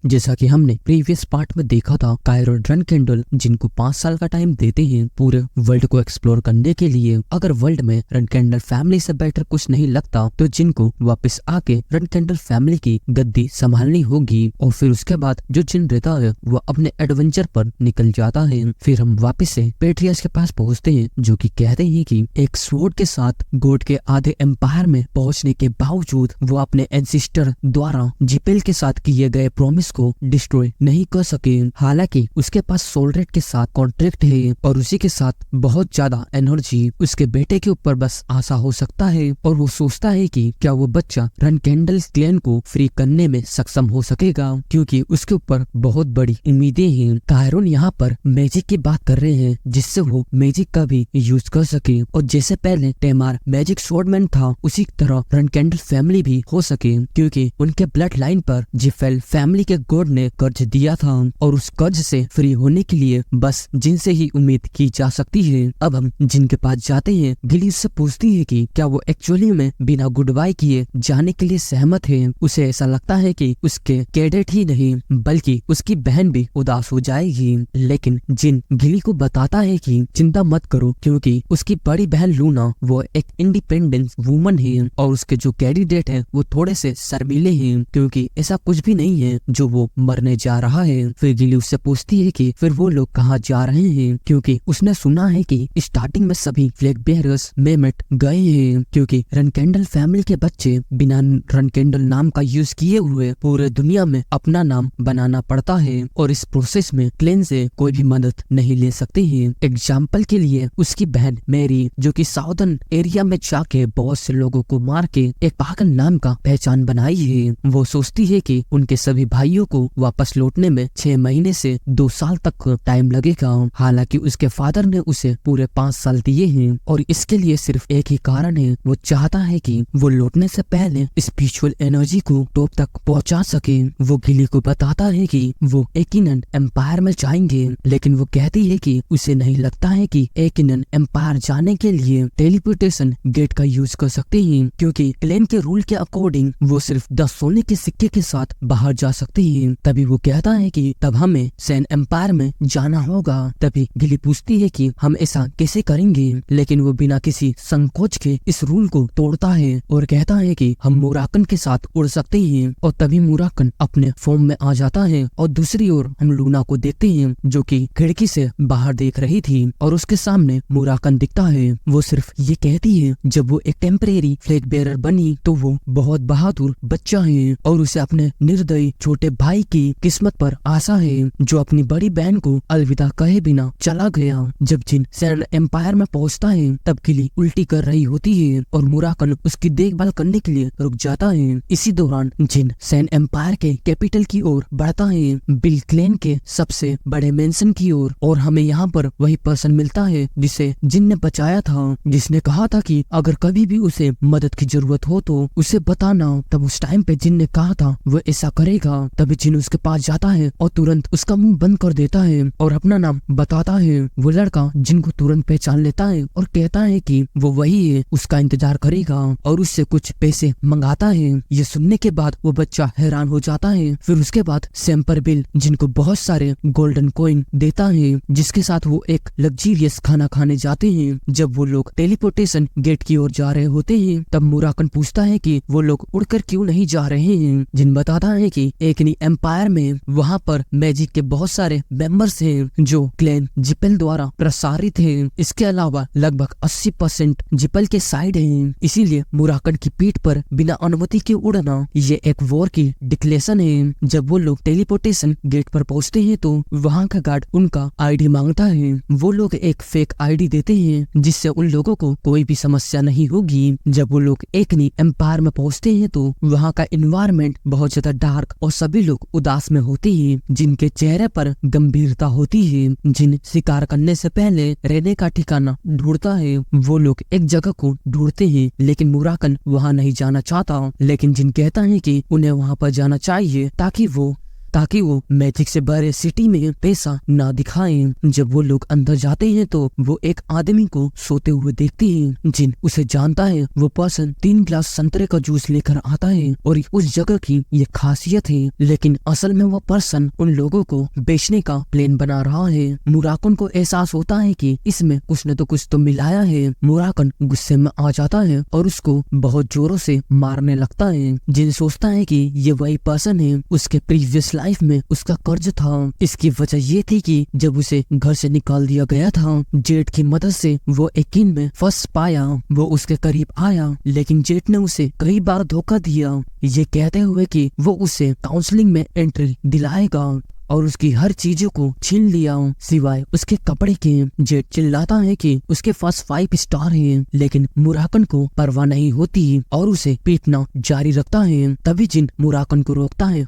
जैसा कि हमने प्रीवियस पार्ट में देखा था, कायरो रन कैंडल जिनको 5 साल का टाइम देते हैं पूरे वर्ल्ड को एक्सप्लोर करने के लिए। अगर वर्ल्ड में रन कैंडल फैमिली से बेटर कुछ नहीं लगता तो जिनको वापस आके रन कैंडल फैमिली की गद्दी संभालनी होगी। और फिर उसके बाद जो जिन रहता है वो अपने एडवेंचर पर निकल जाता है। फिर हम वापस से पेट्रियस के पास पहुंचते हैं, जो कि कहते हैं कि एक स्वॉर्ड के साथ गॉड के आधे एम्पायर में पहुंचने के बावजूद वो अपने एंसिस्टर द्वारा जिपेल के साथ किए गए प्रॉमिस को डिस्ट्रॉय नहीं कर सके। हालांकि उसके पास सोलरेट के साथ कॉन्ट्रैक्ट है और उसी के साथ बहुत ज्यादा एनर्जी। उसके बेटे के ऊपर बस आशा हो सकता है और वो सोचता है कि क्या वो बच्चा रन कैंडल क्लैन को फ्री करने में सक्षम हो सकेगा, क्योंकि उसके ऊपर बहुत बड़ी उम्मीदें हैं। कायरोन यहाँ पर मैजिक की बात कर रहे हैं जिससे वो मैजिक का भी यूज कर सके, और जैसे पहले टेमार मैजिक स्वॉर्डमैन था उसी तरह रन कैंडल फैमिली भी हो सके, क्योंकि उनके ब्लड लाइन पर जिफेल फैमिली के गॉड ने कर्ज दिया था और उस कर्ज से फ्री होने के लिए बस जिनसे ही उम्मीद की जा सकती है। अब हम जिनके पास जाते हैं, गिली उससे पूछती है कि क्या वो एक्चुअली में बिना गुड बाय किए जाने के लिए सहमत है। उसे ऐसा लगता है कि उसके कैडेट ही नहीं बल्कि उसकी बहन भी उदास हो जाएगी, लेकिन जिन गिली को बताता है कि चिंता मत करो क्योंकि उसकी बड़ी बहन लूना वो एक इंडिपेंडेंट वुमन है और उसके जो कैंडिडेट है वो थोड़े से शर्मीले हैं, क्योंकि ऐसा कुछ भी नहीं है जो वो मरने जा रहा है। फिर गिली उससे पूछती है कि फिर वो लोग कहाँ जा रहे हैं, क्योंकि उसने सुना है कि स्टार्टिंग में सभी फ्लैग बेयरर्स मेमेट गए हैं, क्योंकि रन कैंडल फैमिली के बच्चे बिना रन कैंडल नाम का यूज किए हुए पूरे दुनिया में अपना नाम बनाना पड़ता है और इस प्रोसेस में क्लेन से कोई भी मदद नहीं ले सकते हैं। एग्जाम्पल के लिए उसकी बहन मेरी जो कि साउदर्न एरिया में जाके बहुत से लोगों को मार के एक पागल नाम का पहचान बनाई है। वो सोचती है कि उनके सभी भाइयों को वापस लौटने में 6 महीने से 2 साल तक टाइम लगेगा। हालांकि उसके फादर ने उसे पूरे 5 साल दिए हैं और इसके लिए सिर्फ एक ही कारण है, वो चाहता है कि वो लौटने से पहले स्पिरिचुअल एनर्जी को टॉप तक पहुंचा सके। वो गिली को बताता है कि वो यकीनन एम्पायर में जाएंगे, लेकिन वो कहती है कि उसे नहीं लगता है कि यकीनन एम्पायर जाने के लिए टेलीपोर्टेशन गेट का यूज कर सकते हैं, क्योंकि क्लेन के रूल के अकॉर्डिंग वो सिर्फ 10 सोने के सिक्के के साथ बाहर जा सकते हैं। तभी वो कहता है कि तब हमें सैन एम्पायर में जाना होगा। तभी गिली पूछती है कि हम ऐसा कैसे करेंगे, लेकिन वो बिना किसी संकोच के इस रूल को तोड़ता है और कहता है कि हम मुराकन के साथ उड़ सकते हैं। और तभी मुराकन अपने फॉर्म में आ जाता है और दूसरी ओर हम लूना को देखते हैं जो कि खिड़की से बाहर देख रही थी और उसके सामने मुराकन दिखता है। वो सिर्फ ये कहती है जब वो एक टेम्परेरी फ्लैग बेयरर बनी तो वो बहुत बहादुर बच्चा है और उसे अपने निर्दयी छोटे भाई की किस्मत पर आशा है जो अपनी बड़ी बहन को अलविदा कहे बिना चला गया। जब जिन सैन एम्पायर में पहुंचता है तब गिली उल्टी कर रही होती है और मुराकन उसकी देखभाल करने के लिए रुक जाता है। इसी दौरान जिन सैन एम्पायर के कैपिटल की ओर बढ़ता है, बिल क्लेन के सबसे बड़े मेंशन की ओर, और हमें यहाँ पर वही पर्सन मिलता है जिसे जिन ने बचाया था, जिसने कहा था कि अगर कभी भी उसे मदद की जरूरत हो तो उसे बताना। तब उस टाइम पे जिन ने कहा था वो ऐसा करेगा। तभी जिन उसके पास जाता है और तुरंत उसका मुंह बंद कर देता है और अपना नाम बताता है। वो लड़का जिनको तुरंत पहचान लेता है और कहता है कि वो वही है, उसका इंतजार करेगा और उससे कुछ पैसे मंगाता है। ये सुनने के बाद वो बच्चा हैरान हो जाता है। फिर उसके बाद सैम्पर बिल जिनको बहुत सारे गोल्डन कॉइन देता है, जिसके साथ वो एक लग्जरियस खाना खाने जाते हैं। जब वो लोग टेलीपोर्टेशन गेट की ओर जा रहे होते हैं तब मुराकन पूछता है कि वो लोग उड़कर क्यों नहीं जा रहे हैं। जिन बताता है कि एकनी एम्पायर में वहाँ पर मैजिक के बहुत सारे मेंबर्स हैं जो क्लैन जिपेल द्वारा प्रसारित है। इसके अलावा लगभग 80% जिपेल के साइड है, इसीलिए मुराकन की पीठ पर बिना अनुमति के उड़ना ये एक वॉर की डिक्लेरेशन है। जब वो लोग टेलीपोर्टेशन गेट पर पहुंचते हैं तो वहाँ का गार्ड उनका आईडी मांगता है। वो लोग एक फेक आईडी देते हैं जिससे उन लोगों को कोई भी समस्या नहीं होगी। जब वो लोग एकनी एम्पायर में पहुंचते हैं तो वहाँ का एनवायरनमेंट बहुत ज्यादा डार्क और सभी लोग उदास में होते हैं, जिनके चेहरे पर गंभीरता होती है। जिन शिकार करने से पहले रहने का ठिकाना ढूंढता है। वो लोग एक जगह को ढूंढते हैं लेकिन मुराकन वहाँ नहीं जाना चाहता, लेकिन जिन कहता है कि उन्हें वहाँ पर जाना चाहिए ताकि वो ताकि वो मैजिक से भरे सिटी में पैसा ना दिखाएं। जब वो लोग अंदर जाते हैं तो वो एक आदमी को सोते हुए देखते हैं। जिन उसे जानता है वो पर्सन 3 ग्लास संतरे का जूस लेकर आता है और उस जगह की ये खासियत है, लेकिन असल में वो पर्सन उन लोगों को बेचने का प्लान बना रहा है। मुराकन को एहसास होता है कि इसमें कुछ न तो कुछ तो मिलाया है। मुराकन गुस्से में आ जाता है और उसको बहुत जोरों से मारने लगता है। जिन सोचता है कि ये वही पर्सन है, उसके प्रीवियस लाइफ में उसका कर्ज था। इसकी वजह ये थी कि जब उसे घर से निकाल दिया गया था, जेट की मदद से वो यकीन में फंस पाया। वो उसके करीब आया लेकिन जेट ने उसे कई बार धोखा दिया, ये कहते हुए कि वो उसे काउंसलिंग में एंट्री दिलाएगा और उसकी हर चीजों को छीन लिया सिवाय उसके कपड़े के। जेट चिल्लाता है कि उसके पास 5 स्टार है, लेकिन मुराकन को परवाह नहीं होती और उसे पीटना जारी रखता है। तभी जिन मुराकन को रोकता है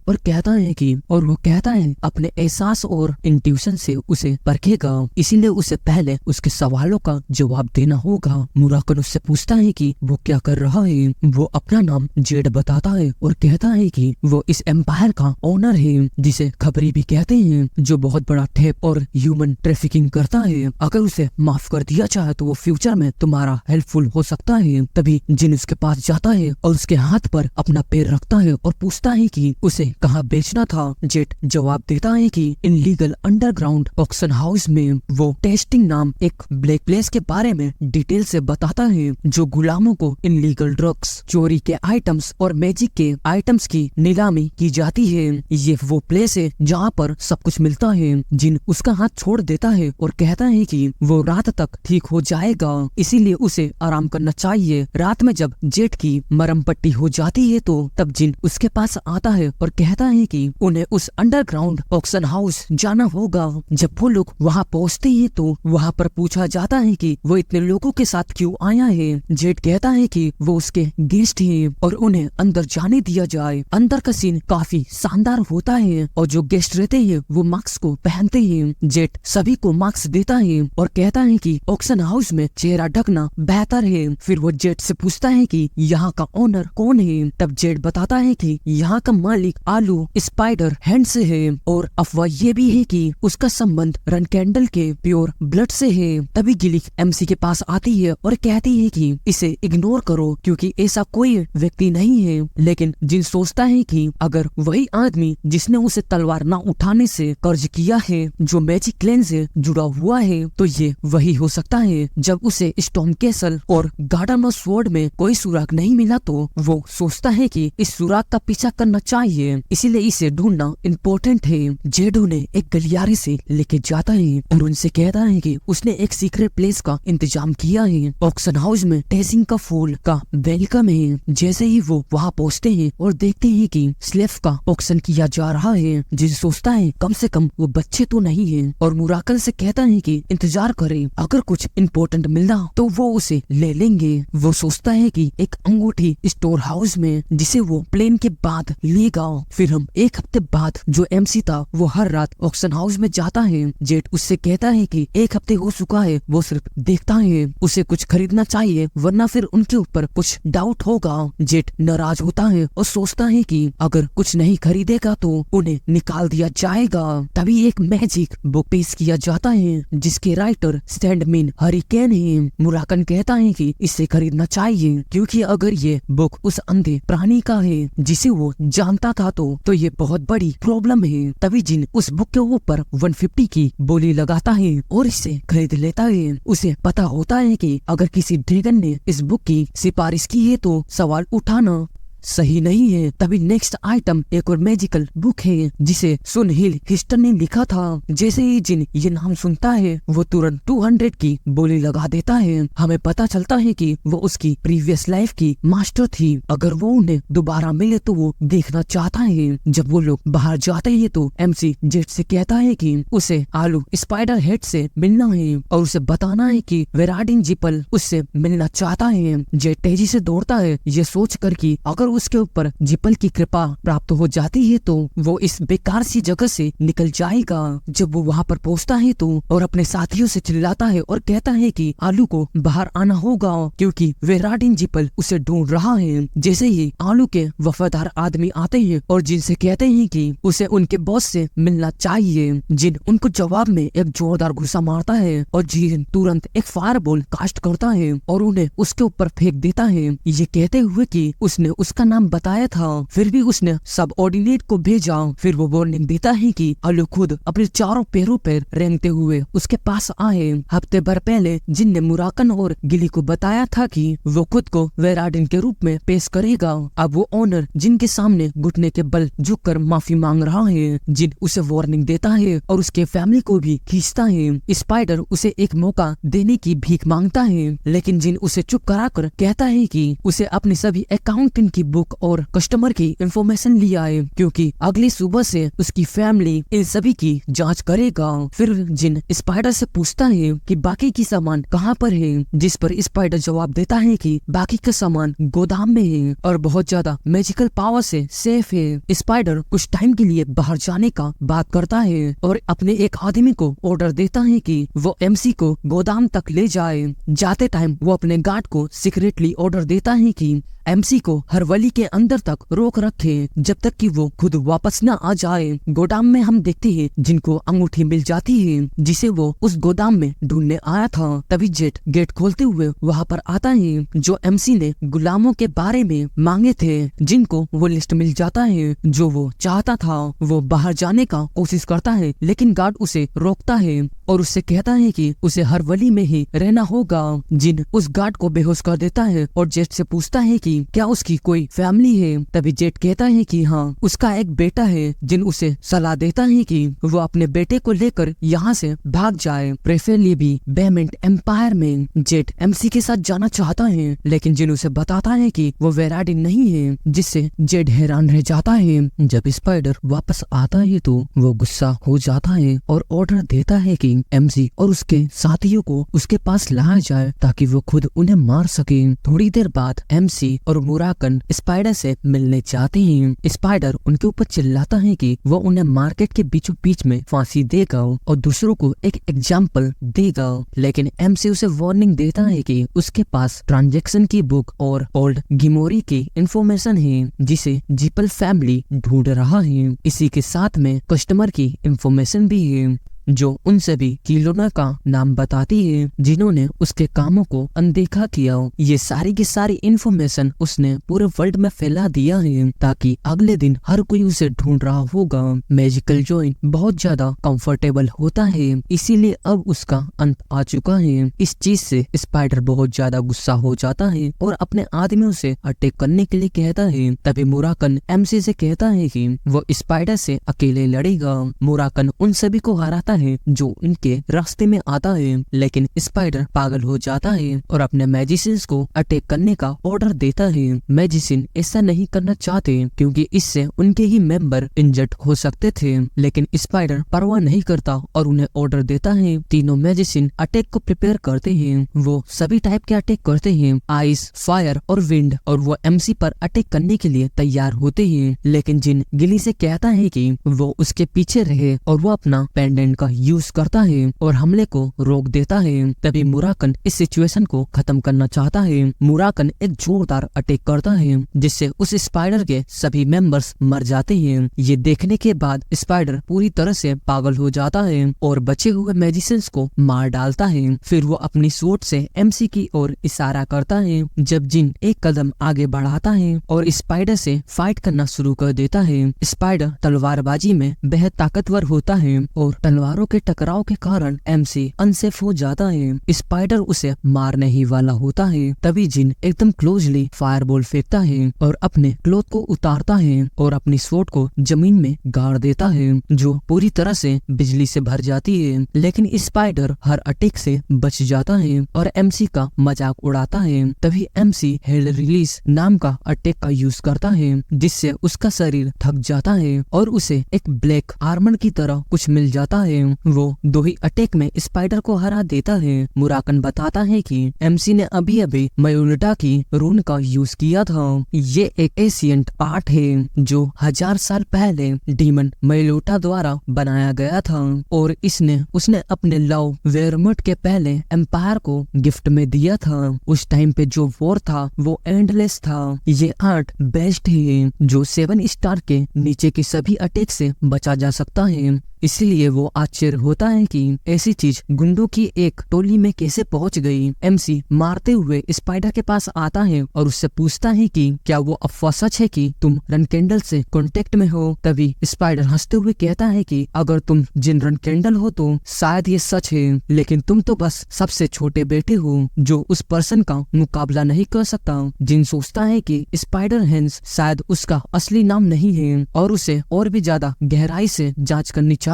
और वो कहता है अपने एहसास और इंट्यूशन से उसे परखेगा, इसीलिए उसे पहले उसके सवालों का जवाब देना होगा। मुराकन उससे पूछता है कि वो क्या कर रहा है। वो अपना नाम जेट बताता है और कहता है कि वो इस एम्पायर का ओनर है, जिसे खबरी भी कहते हैं, जो बहुत बड़ा ठेप और ह्यूमन ट्रैफिकिंग करता है। अगर उसे माफ कर दिया जाए तो वो फ्यूचर में तुम्हारा हेल्पफुल हो सकता है। तभी जिन उसके पास जाता है और उसके हाथ पर अपना पैर रखता है और पूछता है कि उसे कहाँ बेचना था। जेट जवाब देता है कि इनलीगल अंडरग्राउंड ऑक्शन हाउस में। वो टेस्टिंग नाम एक ब्लैक प्लेस के बारे में डिटेल से बताता है, जो गुलामों को इनलीगल ड्रग्स, चोरी के आइटम्स और मैजिक के आइटम्स की नीलामी की जाती है। ये वो प्लेस है जहाँ पर सब कुछ मिलता है। जिन उसका हाथ छोड़ देता है और कहता है कि वो रात तक ठीक हो जाएगा, इसीलिए उसे आराम करना चाहिए। रात में जब जेट की मरहम पट्टी हो जाती है तो तब जिन उसके पास आता है और कहता है कि उन्हें उस अंडरग्राउंड ऑक्शन हाउस जाना होगा। जब वो लोग वहाँ पहुँचते हैं तो वहाँ पर पूछा जाता है कि वो इतने लोगों के साथ क्यों आया है। जेट कहता है कि वो उसके गेस्ट हैं और उन्हें अंदर जाने दिया जाए। अंदर का सीन काफी शानदार होता है और जो गेस्ट रहते हैं वो मास्क को पहनते हैं। जेट सभी को मास्क देता है और कहता है कि ऑक्शन हाउस में चेहरा ढकना बेहतर है। फिर वो जेट से पूछता है कि यहाँ का ओनर कौन है। तब जेट बताता है कि यहाँ का मालिक आलू स्पाइडर हैंड से है और अफवाह ये भी है कि उसका संबंध रन कैंडल के प्योर ब्लड से है। तभी गिलिक एमसी के पास आती है और कहती है कि इसे इग्नोर करो क्योंकि ऐसा कोई व्यक्ति नहीं है। लेकिन जिन सोचता है कि अगर वही आदमी जिसने उसे तलवार न उठाने से कर्ज किया है, जो मैजिक क्लेन से जुड़ा हुआ है, तो ये वही हो सकता है। जब उसे स्टॉर्म कैसल और गार्डन ऑफ स्वॉर्ड में कोई सुराग नहीं मिला तो वो सोचता है कि इस सुराग का पीछा करना चाहिए, इसीलिए इसे ढूंढना इम्पोर्टेंट है। जेड उन्हें एक गलियारे से लेके जाता है और उनसे कहता है कि उसने एक सीक्रेट प्लेस का इंतजाम किया है। ऑक्शन हाउस में टेसिंग का फूल का वेलकम है। जैसे ही वो वहाँ पहुँचते हैं और देखते हैं कि स्लेव का ऑक्शन किया जा रहा है, जिसे सोचता है कम से कम वो बच्चे तो नहीं है और मुराकन से कहता है कि इंतजार करें, अगर कुछ इम्पोर्टेंट मिला तो वो उसे ले लेंगे। वो सोचता है कि एक अंगूठी स्टोर हाउस में जिसे वो प्लेन के बाद लेगा। फिर हम एक हफ्ते बाद जो एमसी था वो हर रात ऑक्शन हाउस में जाता है। जेट उससे कहता है कि एक हफ्ते हो चुका है, वो सिर्फ देखता है, उसे कुछ खरीदना चाहिए वरना फिर उनके ऊपर कुछ डाउट होगा। जेट नाराज होता है और सोचता है कि अगर कुछ नहीं खरीदेगा तो उन्हें निकाल दिया जाएगा। तभी एक मैजिक बुक पेश किया जाता है जिसके राइटर सैंडमैन हरिकेन है। मुराकन कहता है कि इसे खरीदना चाहिए क्योंकि अगर ये बुक उस अंधे प्राणी का है जिसे वो जानता था तो ये बहुत बड़ी प्रॉब्लम है। तभी जिन उस बुक के ऊपर 150 की बोली लगाता है और इसे खरीद लेता है। उसे पता होता है कि अगर किसी ड्रैगन ने इस बुक की सिफारिश की है तो सवाल उठाना सही नहीं है। तभी नेक्स्ट आइटम एक और मैजिकल बुक है जिसे सुन हिल हिस्टर ने लिखा था। जैसे ही जिन ये नाम सुनता है वो तुरंत 200 की बोली लगा देता है। हमें पता चलता है कि वो उसकी प्रीवियस लाइफ की मास्टर थी। अगर वो उन्हें दोबारा मिले तो वो देखना चाहता है। जब वो लोग बाहर जाते हैं तो एमसी जेट से कहता है कि उसे आलू स्पाइडर हेड से मिलना है और उसे बताना है कि वेराडिन जिपल उससे मिलना चाहता है। जेट तेजी से दौड़ता है ये सोच कर कि अगर उसके ऊपर जिपल की कृपा प्राप्त हो जाती है तो वो इस बेकार सी जगह से निकल जाएगा। जब वो वहाँ पर पहुँचता है तो और अपने साथियों से चिल्लाता है और कहता है कि आलू को बाहर आना होगा क्योंकि वेराडिन जिपल उसे ढूंढ रहा है। जैसे ही आलू के वफादार आदमी आते हैं और जिन से कहते हैं कि उसे उनके बॉस से मिलना चाहिए, जिन उनको जवाब में एक जोरदार गुस्सा मारता है और जिन तुरंत एक फायरबॉल कास्ट करता है और उन्हें उसके ऊपर फेंक देता है, ये कहते हुए कि उसने उसका नाम बताया था फिर भी उसने सब ऑर्डिनेट को भेजा। फिर वो वार्निंग देता है कि आलू खुद अपने चारों पैरों पर रेंगते हुए उसके पास आए। हफ्ते भर पहले जिन ने मुराकन और गिली को बताया था कि वो खुद को वेराडिन के रूप में पेश करेगा, अब वो ऑनर जिनके सामने घुटने के बल झुककर माफी मांग रहा है। जिन उसे वार्निंग देता है और उसके फैमिली को भी खींचता है। स्पाइडर उसे एक मौका देने की भीख मांगता है लेकिन जिन उसे चुप कराकर कहता है कि उसे अपनी सभी अकाउंटेंट की बुक और कस्टमर की इंफॉर्मेशन लिया है क्योंकि अगली सुबह से उसकी फैमिली इन सभी की जांच करेगा। फिर जिन स्पाइडर से पूछता है कि बाकी की सामान कहाँ पर है, जिस पर स्पाइडर जवाब देता है कि बाकी का सामान गोदाम में है और बहुत ज्यादा मैजिकल पावर से सेफ है। स्पाइडर कुछ टाइम के लिए बाहर जाने का बात करता है और अपने एक आदमी को ऑर्डर देता है कि वो एमसी को गोदाम तक ले जाए। जाते टाइम वो अपने गार्ड को सीक्रेटली ऑर्डर देता है कि एमसी को हर वली के अंदर तक रोक रखे जब तक कि वो खुद वापस न आ जाए। गोदाम में हम देखते हैं जिनको अंगूठी मिल जाती है जिसे वो उस गोदाम में ढूंढने आया था। तभी जेट गेट खोलते हुए वहाँ पर आता है जो एमसी ने गुलामों के बारे में मांगे थे, जिनको वो लिस्ट मिल जाता है जो वो चाहता था। वो बाहर जाने का कोशिश करता है लेकिन गार्ड उसे रोकता है और उससे कहता है कि उसे हर वली में ही रहना होगा। जिन उस गार्ड को बेहोश कर देता है और जेट से पूछता है कि क्या उसकी कोई फैमिली है। तभी जेट कहता है कि हाँ, उसका एक बेटा है। जिन उसे सलाह देता है कि वो अपने बेटे को लेकर यहाँ से भाग जाए, प्रेफरली भी बेमेंट एम्पायर में। जेट एमसी के साथ जाना चाहता है लेकिन जिन उसे बताता है कि वो वेराडिन नहीं है, जिससे जेट हैरान रह जाता है। जब स्पाइडर वापस आता है तो वो गुस्सा हो जाता है और ऑर्डर देता है कि एमसी और उसके साथियों को उसके पास लाया जाए ताकि वो खुद उन्हें मार सके। थोड़ी देर बाद एमसी और मुराकन स्पाइडर से मिलने जाते हैं। स्पाइडर उनके ऊपर चिल्लाता है कि वो उन्हें मार्केट के बीचों बीच में फांसी देगा और दूसरों को एक एग्जाम्पल देगा, लेकिन एमसी उसे वार्निंग देता है कि उसके पास ट्रांजैक्शन की बुक और ओल्ड गिमोरी की इंफॉर्मेशन है जिसे जिपल फैमिली ढूंढ रहा है। इसी के साथ में कस्टमर की इंफॉर्मेशन भी है जो उन सभी किलोना का नाम बताती है जिन्होंने उसके कामों को अनदेखा किया। ये सारी की सारी इंफॉर्मेशन उसने पूरे वर्ल्ड में फैला दिया है ताकि अगले दिन हर कोई उसे ढूंढ रहा होगा। मैजिकल जॉइन बहुत ज्यादा कंफर्टेबल होता है, इसीलिए अब उसका अंत आ चुका है। इस चीज से स्पाइडर बहुत ज्यादा गुस्सा हो जाता है और अपने आदमियों से अटैक करने के लिए कहता है। तभी मुराकन एमसी से कहता है कि वो स्पाइडर से अकेले लड़ेगा। मुराकन उन सभी को हराता है जो इनके रास्ते में आता है, लेकिन स्पाइडर पागल हो जाता है और अपने मैजिशियंस को अटैक करने का ऑर्डर देता है। मैजिशियन ऐसा नहीं करना चाहते क्योंकि इससे उनके ही मेंबर इंजर्ड हो सकते थे, लेकिन स्पाइडर परवाह नहीं करता और उन्हें ऑर्डर देता है। तीनों मैजिशियन अटैक को प्रिपेयर करते हैं। वो सभी टाइप के अटैक करते हैं, आइस, फायर और विंड, और वो एमसी पर अटैक करने के लिए तैयार होते हैं। लेकिन जिन गिली से कहता है कि वो उसके पीछे रहे और वो अपना पेंडेंट का यूज करता है और हमले को रोक देता है। तभी मुराकन इस सिचुएशन को खत्म करना चाहता है। मुराकन एक जोरदार अटैक करता है जिससे उस स्पाइडर के सभी मेंबर्स मर जाते हैं। ये देखने के बाद स्पाइडर पूरी तरह से पागल हो जाता है और बचे हुए मैजिशियंस को मार डालता है। फिर वो अपनी सूट से एमसी की ओर इशारा करता है। जब जिन एक कदम आगे बढ़ाता है और स्पाइडर से फाइट करना शुरू कर देता है। स्पाइडर तलवारबाजी में बेहद ताकतवर होता है और तलवारों के टकराव के कारण एमसी अनसेफ हो जाता है। स्पाइडर उसे मारने ही वाला होता है। तभी जिन एकदम क्लोजली फायरबॉल फेंकता है और अपने क्लोथ को उतारता है और अपनी स्वॉर्ड को जमीन में गाड़ देता है जो पूरी तरह से बिजली से भर जाती है। लेकिन स्पाइडर हर अटैक से बच जाता है और एमसी का मजाक उड़ाता है। तभी एमसी हेल रिलीज नाम का अटैक का यूज करता है जिससे उसका शरीर थक जाता है और उसे एक ब्लैक आर्मर की तरह कुछ मिल जाता है वो 2 ही अटैक में स्पाइडर को हरा देता है। मुराकन बताता है कि एमसी ने अभी अभी मायोलुटा की रून का यूज किया था। ये एक एशियंट आर्ट है जो 1000 साल पहले डीमन मायोलुटा द्वारा बनाया गया था और उसने अपने लव वेरमुट के पहले एम्पायर को गिफ्ट में दिया था। उस टाइम पे जो वॉर था वो एंडलेस था। ये आर्ट बेस्ट है जो 7 स्टार के नीचे के सभी अटैक से बचा जा सकता है। इसलिए वो आश्चर्य होता है कि ऐसी चीज गुंडों की एक टोली में कैसे पहुंच गई। एमसी मारते हुए स्पाइडर के पास आता है और उससे पूछता है कि क्या वो अफवाह सच है कि तुम रन कैंडल से कांटेक्ट में हो। तभी स्पाइडर हंसते हुए कहता है कि अगर तुम जिन रन कैंडल हो तो शायद ये सच है, लेकिन तुम तो बस सबसे छोटे बेटे हो जो उस पर्सन का मुकाबला नहीं कर सकता। जिन सोचता है कि स्पाइडर हैंस शायद उसका असली नाम नहीं है और उसे और भी ज्यादा गहराई से जांच करनी चाहिए।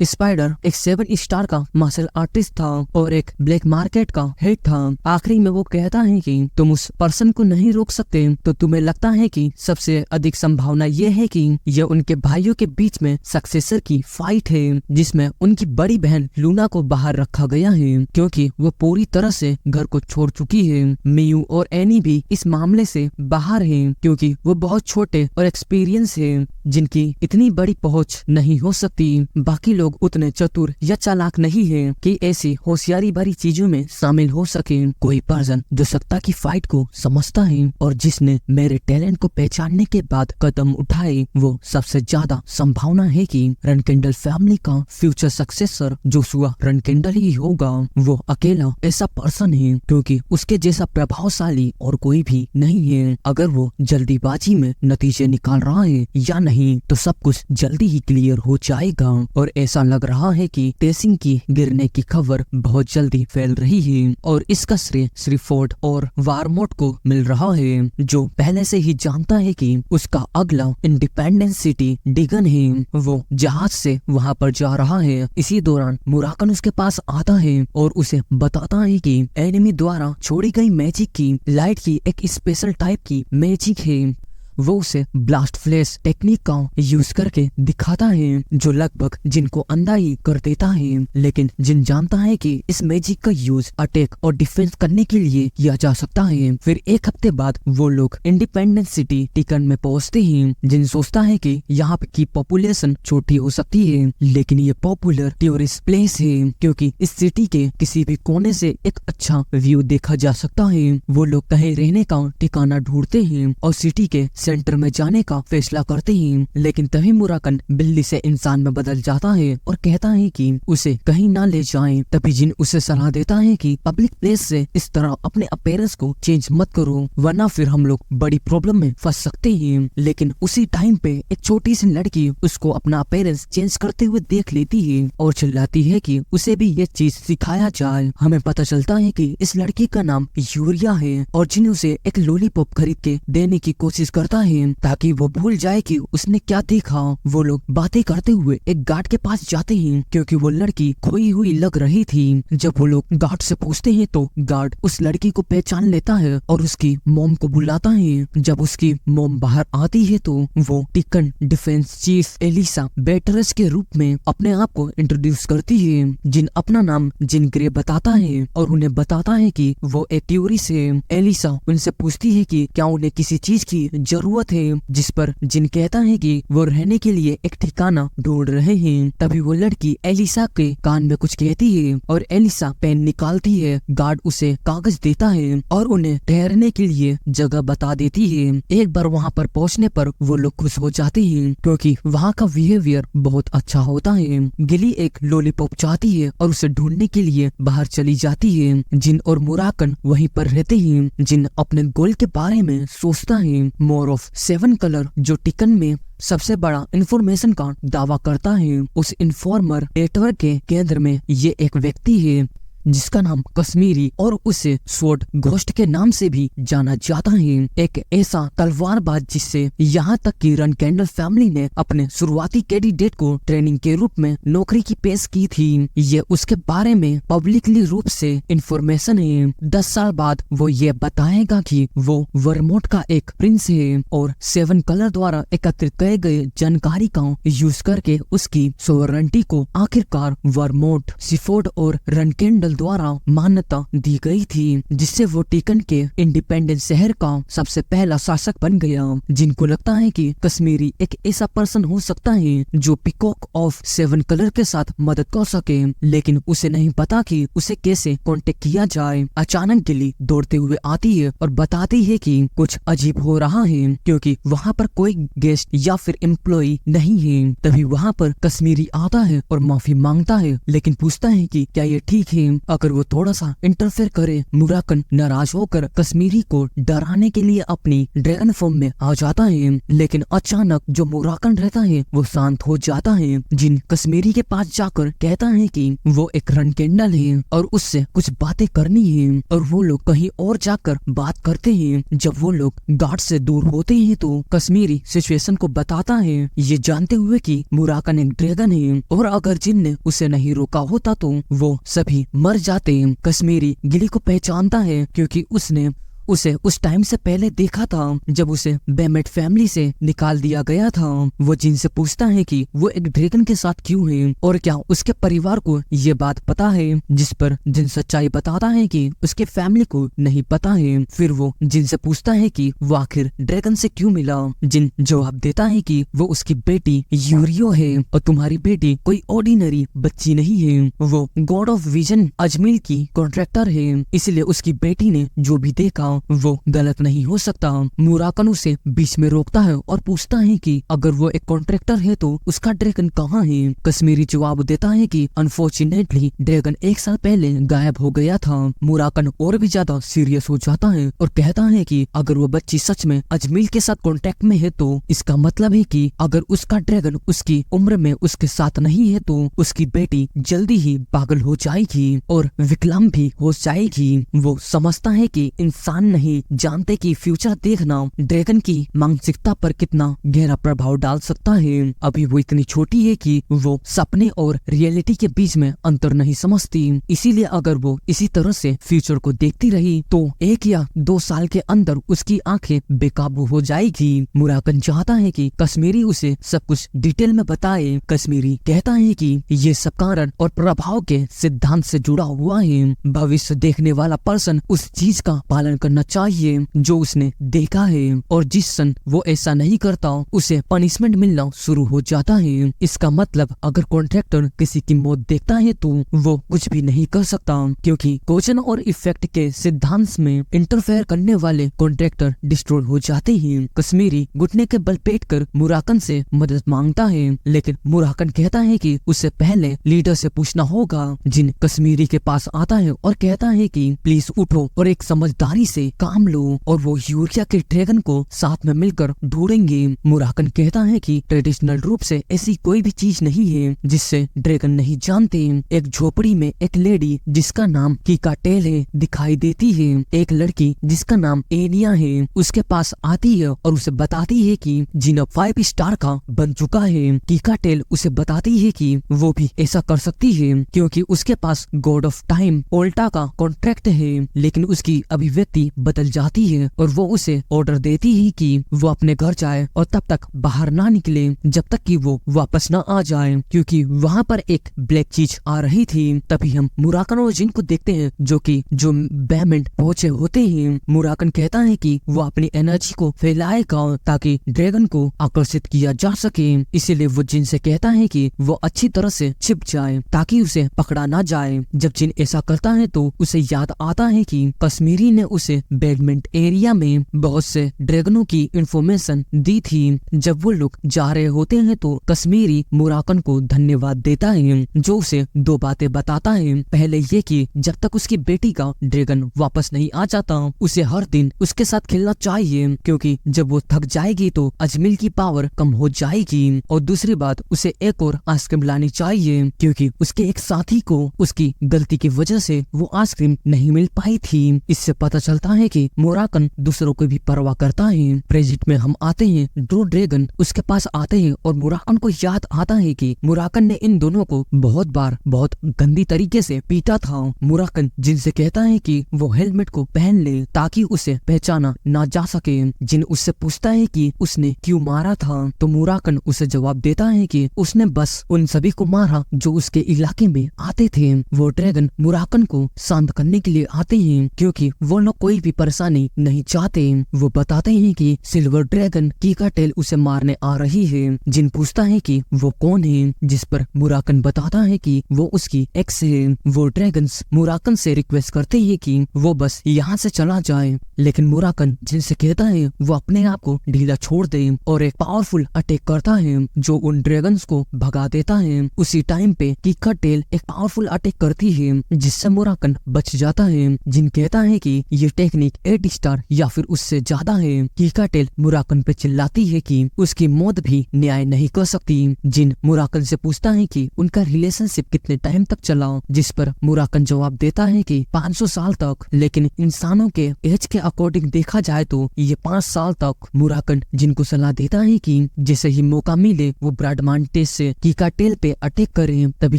स्पाइडर एक 7 स्टार का मार्शल आर्टिस्ट था और एक ब्लैक मार्केट का हेड था। आखिरी में वो कहता है कि तुम उस पर्सन को नहीं रोक सकते, तो तुम्हें लगता है कि सबसे अधिक संभावना ये है कि ये उनके भाइयों के बीच में सक्सेसर की फाइट है जिसमें उनकी बड़ी बहन लूना को बाहर रखा गया है क्योंकि वो पूरी तरह से घर को छोड़ चुकी है। मियू और एनी भी इस मामले से बाहर है क्योंकि वो बहुत छोटे और एक्सपीरियंस है जिनकी इतनी बड़ी पहुंच नहीं हो सकती। बाकी लोग उतने चतुर या चालाक नहीं है कि ऐसी होशियारी भरी चीजों में शामिल हो सके। कोई पर्सन जो सत्ता की फाइट को समझता है और जिसने मेरे टैलेंट को पहचानने के बाद कदम उठाए, वो सबसे ज्यादा संभावना है कि रनकेंडल फैमिली का फ्यूचर सक्सेसर जोशुआ रनकेंडल ही होगा। वो अकेला ऐसा पर्सन है क्योंकि उसके जैसा प्रभावशाली और कोई भी नहीं है। अगर वो जल्दीबाजी में नतीजे निकाल रहा है या नहीं तो सब कुछ जल्दी ही क्लियर हो जाएगा। और ऐसा लग रहा है कि टेसिंग की गिरने की खबर बहुत जल्दी फैल रही है और इसका श्रेय श्री फोर्ड और वारमोट को मिल रहा है जो पहले से ही जानता है कि उसका अगला इंडिपेंडेंस सिटी डिगन है। वो जहाज से वहां पर जा रहा है। इसी दौरान मुराकन उसके पास आता है और उसे बताता है कि एनिमी द्वारा छोड़ी गई मैजिक की लाइट की एक स्पेशल टाइप की मैजिक है। वो उसे ब्लास्ट फ्लैश टेक्निक का यूज करके दिखाता है जो लगभग जिन को अंधा ही कर देता है, लेकिन जिन जानता है कि इस मैजिक का यूज अटैक और डिफेंस करने के लिए किया जा सकता है। फिर एक हफ्ते बाद वो लोग इंडिपेंडेंस सिटी टिकन में पहुंचते हैं। जिन सोचता है कि यहाँ की पॉपुलेशन छोटी हो सकती है, लेकिन ये पॉपुलर टूरिस्ट प्लेस है क्योंकि इस सिटी के किसी भी कोने से एक अच्छा व्यू देखा जा सकता है। वो लोग कहीं रहने का ठिकाना ढूंढते हैं और सिटी के सेंटर में जाने का फैसला करते हैं, लेकिन तभी मुराकन बिल्ली से इंसान में बदल जाता है और कहता है कि उसे कहीं ना ले जाएं। तभी जिन उसे सलाह देता है कि पब्लिक प्लेस से इस तरह अपने अपीयरेंस को चेंज मत करो वरना फिर हम लोग बड़ी प्रॉब्लम में फंस सकते हैं। लेकिन उसी टाइम पे एक छोटी सी लड़की उसको अपना अपीयरेंस चेंज करते हुए देख लेती है और चिल्लाती है कि उसे भी ये चीज सिखाया जाए। हमें पता चलता है कि इस लड़की का नाम यूरिया है और जिन उसे एक लॉलीपॉप खरीद के देने की कोशिश करता है ताकि वो भूल जाए कि उसने क्या देखा। वो लोग बातें करते हुए एक गार्ड के पास जाते हैं क्योंकि वो लड़की खोई हुई लग रही थी। जब वो लोग गार्ड से पूछते हैं तो गार्ड उस लड़की को पहचान लेता है और उसकी मॉम को बुलाता है। जब उसकी मॉम बाहर आती है तो वो टिकन डिफेंस चीफ एलिसा बेटरस के रूप में अपने आप को इंट्रोड्यूस करती है। जिन अपना नाम जिन ग्रे बताता है और उन्हें बताता है कि वो एक टूरिस्ट है। एलिसा उनसे पूछती है कि क्या उन्हें किसी चीज की जरूरत है, जिस पर जिन कहता है कि वो रहने के लिए एक ठिकाना ढूंढ रहे हैं। तभी वो लड़की एलिसा के कान में कुछ कहती है और एलिसा पेन निकालती है। गार्ड उसे कागज देता है और उन्हें ठहरने के लिए जगह बता देती है। एक बार वहाँ पर पहुँचने पर वो लोग खुश हो जाते हैं क्योंकि वहाँ का बिहेवियर बहुत अच्छा होता है। गिली एक लॉलीपॉप चाहती है और उसे ढूंढने के लिए बाहर चली जाती है। जिन और मुराकन वहीं पर रहते हैं। जिन अपने गोल के बारे में सोचता है, मोर ऑफ 7 कलर जो टिकन में सबसे बड़ा इंफॉर्मेशन का दावा करता है। उस इन्फॉर्मर नेटवर्क के केंद्र में ये एक व्यक्ति है जिसका नाम कश्मीरी और उसे स्वॉर्ड घोस्ट के नाम से भी जाना जाता है। एक ऐसा तलवारबाज जिससे यहाँ तक कि रन कैंडल फैमिली ने अपने शुरुआती कैंडिडेट को ट्रेनिंग के रूप में नौकरी की पेश की थी। ये उसके बारे में पब्लिकली रूप से इंफॉर्मेशन है। 10 साल बाद वो ये बताएगा कि वो वर्मोट का एक प्रिंस है और 7 कलर द्वारा एकत्रित किए गए जानकारी का यूज करके उसकी सोवरेनिटी को आखिरकार वर्मोट, सिफोर्ड और रनकेंडल द्वारा मान्यता दी गई थी, जिससे वो टिकन के इंडिपेंडेंट शहर का सबसे पहला शासक बन गया। जिनको लगता है कि कश्मीरी एक ऐसा पर्सन हो सकता है जो पिकॉक ऑफ 7 कलर के साथ मदद कर सके, लेकिन उसे नहीं पता कि उसे कैसे कांटेक्ट किया जाए। अचानक गिली दौड़ते हुए आती है और बताती है कि कुछ अजीब हो रहा है क्योंकि वहाँ पर कोई गेस्ट या फिर एम्प्लॉय नहीं है। तभी वहाँ पर कश्मीरी आता है और माफी मांगता है, लेकिन पूछता है कि क्या ये ठीक है अगर वो थोड़ा सा इंटरफेयर करे। मुराकन नाराज होकर कश्मीरी को डराने के लिए अपनी ड्रैगन फॉर्म में आ जाता है, लेकिन अचानक जो मुराकन रहता है वो शांत हो जाता है। जिन कश्मीरी के पास जाकर कहता है कि वो एक रनकेंडल है और उससे कुछ बातें करनी है, और वो लोग कहीं और जाकर बात करते हैं। जब वो लोग गार्ड से दूर होते हैं तो कश्मीरी सिचुएशन को बताता है, ये जानते हुए कि मुराकन एक ड्रैगन है और अगर जिन ने उसे नहीं रोका होता तो वो सभी मर जाते। कश्मीरी गिली को पहचानता है क्योंकि उसने उसे उस टाइम से पहले देखा था जब उसे बेमेट फैमिली से निकाल दिया गया था। वो जिन से पूछता है कि वो एक ड्रैगन के साथ क्यों है और क्या उसके परिवार को ये बात पता है, जिस पर जिन सच्चाई बताता है कि उसके फैमिली को नहीं पता है। फिर वो जिन से पूछता है कि वो आखिर ड्रैगन से क्यों मिला। जिन जवाब देता है कि वो उसकी बेटी यूरियो है और तुम्हारी बेटी कोई ऑर्डिनरी बच्ची नहीं है, वो गॉड ऑफ विजन अजमेर की कॉन्ट्रैक्टर है, इसलिए उसकी बेटी ने जो भी देखा वो गलत नहीं हो सकता। मुराकन उसे बीच में रोकता है और पूछता है कि अगर वो एक कॉन्ट्रैक्टर है तो उसका ड्रैगन कहाँ है। कश्मीरी जवाब देता है कि अनफॉर्चुनेटली ड्रैगन 1 साल पहले गायब हो गया था। मुराकन और भी ज्यादा सीरियस हो जाता है और कहता है कि अगर वो बच्ची सच में अजमेर के साथ कॉन्टेक्ट में है तो इसका मतलब है कि अगर उसका ड्रैगन उसकी उम्र में उसके साथ नहीं है तो उसकी बेटी जल्दी ही पागल हो जाएगी और विकलांग भी हो जाएगी। वो समझता है कि इंसान नहीं जानते कि फ्यूचर देखना ड्रैगन की मानसिकता पर कितना गहरा प्रभाव डाल सकता है। अभी वो इतनी छोटी है कि वो सपने और रियलिटी के बीच में अंतर नहीं समझती, इसीलिए अगर वो इसी तरह से फ्यूचर को देखती रही तो 1 या 2 साल के अंदर उसकी आंखें बेकाबू हो जाएगी। मुराकन चाहता है कि कश्मीरी उसे सब कुछ डिटेल में बताए। कश्मीरी कहता है कि ये सब कारण और प्रभाव के सिद्धांत से जुड़ा हुआ है। भविष्य देखने वाला पर्सन उस चीज का पालन करना चाहिए जो उसने देखा है, और जिस सन वो ऐसा नहीं करता उसे पनिशमेंट मिलना शुरू हो जाता है। इसका मतलब अगर कॉन्ट्रैक्टर किसी की मौत देखता है तो वो कुछ भी नहीं कर सकता, क्योंकि कॉजन और इफेक्ट के सिद्धांत में इंटरफेयर करने वाले कॉन्ट्रैक्टर डिस्ट्रॉय हो जाते हैं। कश्मीरी घुटने के बल पेट कर मुराकन से मदद मांगता है, लेकिन मुराकन कहता है कि उसे पहले लीडर से पूछना होगा। जिन कश्मीरी के पास आता है और कहता है कि प्लीज उठो और एक समझदारी से काम लो, और वो यूरिया के ड्रैगन को साथ में मिलकर ढूंढेंगे। मुराकन कहता है कि ट्रेडिशनल रूप से ऐसी कोई भी चीज नहीं है जिससे ड्रैगन नहीं जानते। एक झोपड़ी में एक लेडी जिसका नाम कीका टेल है दिखाई देती है। एक लड़की जिसका नाम एनिया है उसके पास आती है और उसे बताती है कि जिन 5 स्टार का बन चुका है। कीका टेल उसे बताती है कि वो भी ऐसा कर सकती है क्योंकि उसके पास गॉड ऑफ टाइम ओल्टा का कॉन्ट्रैक्ट है, लेकिन उसकी अभिव्यक्ति बदल जाती है और वो उसे ऑर्डर देती है कि वो अपने घर जाए और तब तक बाहर ना निकले जब तक कि वो वापस ना आ जाए, क्योंकि वहाँ पर एक ब्लैक चीज आ रही थी। तभी हम मुराकन और जिन को देखते हैं जो बेमेंट पहुंचे होते हैं। मुराकन कहता है कि वो अपनी एनर्जी को फैलाएगा ताकि ड्रैगन को आकर्षित किया जा सके, इसीलिए वो जिन से कहता है कि वो अच्छी तरह से छिप जाए ताकि उसे पकड़ा ना जाए। जब जिन ऐसा करता है तो उसे याद आता है कि कश्मीरी ने उसे बेडमेंट एरिया में बहुत से ड्रैगनों की इंफॉर्मेशन दी थी। जब वो लोग जा रहे होते हैं तो कश्मीरी मुराकन को धन्यवाद देता है, जो उसे दो बातें बताता है। पहले ये कि जब तक उसकी बेटी का ड्रैगन वापस नहीं आ जाता उसे हर दिन उसके साथ खेलना चाहिए, क्योंकि जब वो थक जाएगी तो अजमिल की पावर कम हो जाएगी। और दूसरी बात, उसे एक और आइसक्रीम लानी चाहिए, क्योंकि उसके एक साथी को उसकी गलती की वजह से वो आइसक्रीम नहीं मिल पाई थी। इससे पता चलता है कि मुराकन दूसरों की भी परवाह करता है। प्रेजेंट में हम आते हैं, दो ड्रैगन उसके पास आते हैं और मुराकन को याद आता है कि मुराकन ने इन दोनों को बहुत बार बहुत गंदी तरीके से पीटा था। मुराकन जिनसे कहता है कि वो हेलमेट को पहन ले ताकि उसे पहचाना ना जा सके। जिन उससे पूछता है कि उसने क्यों मारा था, तो मुराकन उसे जवाब देता है कि उसने बस उन सभी को मारा जो उसके इलाके में आते थे। वो ड्रैगन मुराकन को शांत करने के लिए आते हैं, क्योंकि वो लोग कोई भी परेशानी नहीं चाहते। वो बताते हैं कि सिल्वर ड्रैगन कीकाटेल उसे मारने आ रही है। जिन पूछता है कि वो कौन है, जिस पर मुराकन बताता है कि वो उसकी एक्स है। वो ड्रैगन्स मुराकन से रिक्वेस्ट करते हैं कि वो बस यहाँ से चला जाए, लेकिन मुराकन जिनसे कहता है वो अपने आप को ढीला छोड़ दे और एक पावरफुल अटैक करता है जो उन ड्रैगन्स को भगा देता है। उसी टाइम पे कीकाटेल एक पावरफुल अटैक करती है जिससे मुराकन बच जाता है। जिन कहता है कि ये टेक्निक 8 स्टार या फिर उससे ज्यादा है। कीकाटेल मुराकन पे चिल्लाती है कि उसकी मौत भी न्याय नहीं कर सकती। जिन मुराकन से पूछता है कि उनका रिलेशनशिप कितने टाइम तक चला, जिस पर मुराकन जवाब देता है कि 500 साल तक, लेकिन इंसानों के एज के अकॉर्डिंग देखा जाए तो ये 5 साल तक। मुराकन जिनको सलाह देता है कि जैसे ही मौका मिले वो ब्राडमांटेस से कीकाटेल पे अटैक करे। तभी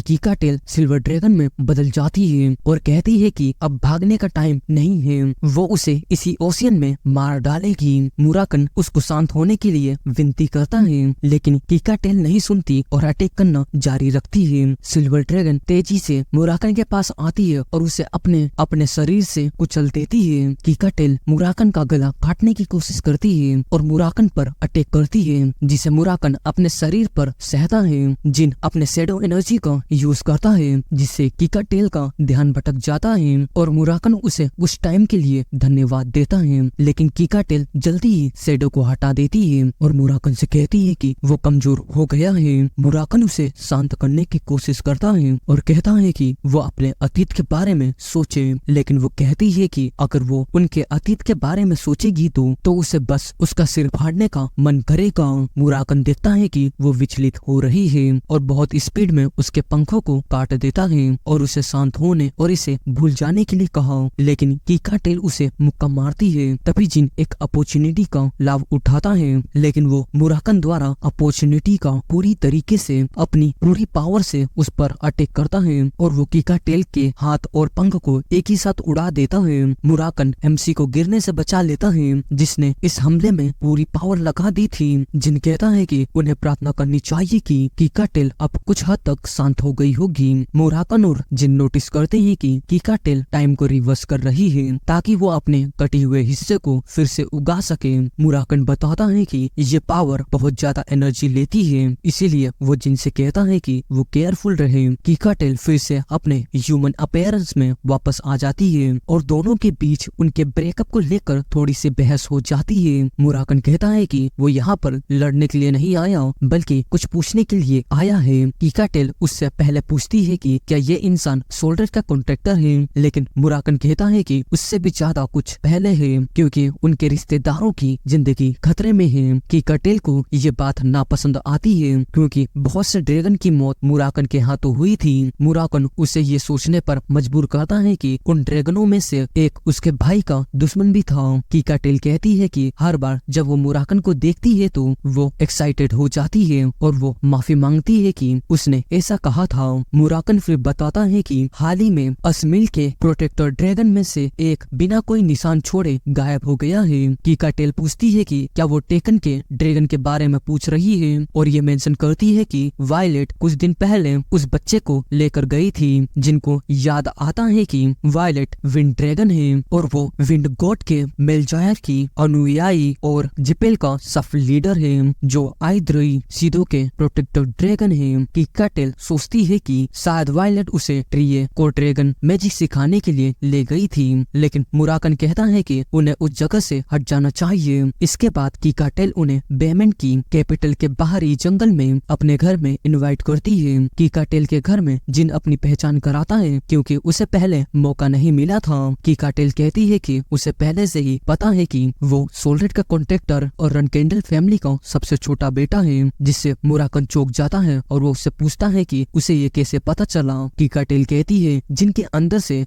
कीकाटेल सिल्वर ड्रैगन में बदल जाती है और कहती है कि अब भागने का टाइम नहीं है, वो उसे इसी ओशियन में मार डालेगी। मुराकन उसको शांत होने के लिए विनती करता है, लेकिन कीकाटेल नहीं सुनती और अटैक करना जारी रखती है। सिल्वर ड्रैगन तेजी से मुराकन के पास आती है और उसे अपने शरीर से कुचल देती है। कीकाटेल मुराकन का गला काटने की कोशिश करती है और मुराकन पर अटैक करती है, जिसे मुराकन अपने शरीर पर सहता है। जिन अपने शैडो एनर्जी का यूज करता है, जिससे कीकाटेल का ध्यान भटक जाता है और मुराकन उसे उस टाइम के लिए धन्यवाद देता है। लेकिन कीकाटेल जल्दी ही शैडो को हटा देती है और मुराकन से कहती है कि वो कमजोर हो गया है। मुराकन उसे शांत करने की कोशिश करता है और कहता है कि वो अपने अतीत के बारे में सोचे, लेकिन वो कहती है कि अगर वो उनके अतीत के बारे में सोचेगी तो उसे बस उसका सिर फाड़ने का मन करेगा। मुराकन देखता है कि वो विचलित हो रही है और बहुत स्पीड में उसके पंखों को काट देता है और उसे शांत होने और इसे भूल जाने के लिए कहा, लेकिन कीकाटेल उसे मुक्का मारती है। तभी जिन एक अपॉर्चुनिटी का लाभ उठाता है, लेकिन वो मुराकन द्वारा अपॉर्चुनिटी का पूरी तरीके से अपनी पूरी पावर से उस पर अटैक करता है और वो कीकाटेल के हाथ और पंख को एक ही साथ उड़ा देता है। मुराकन एमसी को गिरने से बचा लेता है, जिसने इस हमले में पूरी पावर लगा दी थी। जिन कहता है कि उन्हें प्रार्थना करनी चाहिए कि कीकाटेल अब कुछ हद तक शांत हो गई होगी। मुराकन और जिन नोटिस करते हैं कि कीकाटेल टाइम को रिवर्स कर रही है ताकि वो अपने कटे हुए हिस्से को फिर से उगा सके। मुराकन बताता है कि ये पावर बहुत ज्यादा एनर्जी लेती है, इसीलिए वो जिनसे कहता है कि वो केयरफुल रहे। कीकाटेल फिर से अपने ह्यूमन अपीयरेंस में वापस आ जाती है और दोनों के बीच उनके ब्रेकअप को लेकर थोड़ी सी बहस हो जाती है। मुराकन कहता है कि वो यहाँ पर लड़ने के लिए नहीं आया बल्कि कुछ पूछने के लिए आया है। कीकाटेल उससे पहले पूछती है कि क्या ये इंसान सोल्डर का कॉन्ट्रैक्टर है, लेकिन मुराकन कहता है कि उससे भी ज्यादा कुछ पहले है, क्योंकि उनके रिश्तेदारों की जिंदगी खतरे में है। कीकाटेल को ये बात नापसंद आती है क्योंकि बहुत से ड्रैगन की मौत मुराकन के हाथों हुई थी। मुराकन उसे ये सोचने पर मजबूर करता है कि उन ड्रैगनों में से एक उसके भाई का दुश्मन भी था। कीकाटेल कहती है कि हर बार जब वो मुराकन को देखती है तो वो एक्साइटेड हो जाती है और वो माफी मांगती है कि उसने ऐसा कहा था। मुराकन फिर बताता है कि हाल ही में अजमिल के प्रोटेक्टर ड्रैगन में से एक बिना कोई निशान छोड़े गायब हो गया है। कीकाटेल पूछती है कि क्या वो टेकन के ड्रैगन के बारे में पूछ रही है और ये मेंशन करती है कि वायलेट कुछ दिन पहले उस बच्चे को लेकर गई थी। जिनको याद आता है कि वायलेट विंड ड्रैगन है और वो विंड गॉड के मेलजायर की अनुयायी और जिपेल का सफल लीडर है जो आइद्रई सीधो के प्रोटेक्टर ड्रैगन है। कीकाटेल सोचती है कि शायद वायलेट उसे ट्रिए को ड्रैगन मैजिक सिखाने के लिए ले गई थी, लेकिन मुराकन कहता है कि उन्हें उस जगह से हट जाना चाहिए। इसके बाद कीकाटेल उन्हें बेमेंट की कैपिटल के बाहरी जंगल में अपने घर में इनवाइट करती है। कीकाटेल के घर में जिन अपनी पहचान कराता है क्योंकि उसे पहले मौका नहीं मिला था। कीकाटेल कहती है कि उसे पहले से ही पता है कि वो सोलरेड का कॉन्ट्रैक्टर और रनकेंडल फैमिली का सबसे छोटा बेटा है, जिससे मुराकन चौंक जाता है और वो उससे पूछता है कि उसे ये कैसे पता चला। कीकाटेल कहती है जिनके अंदर से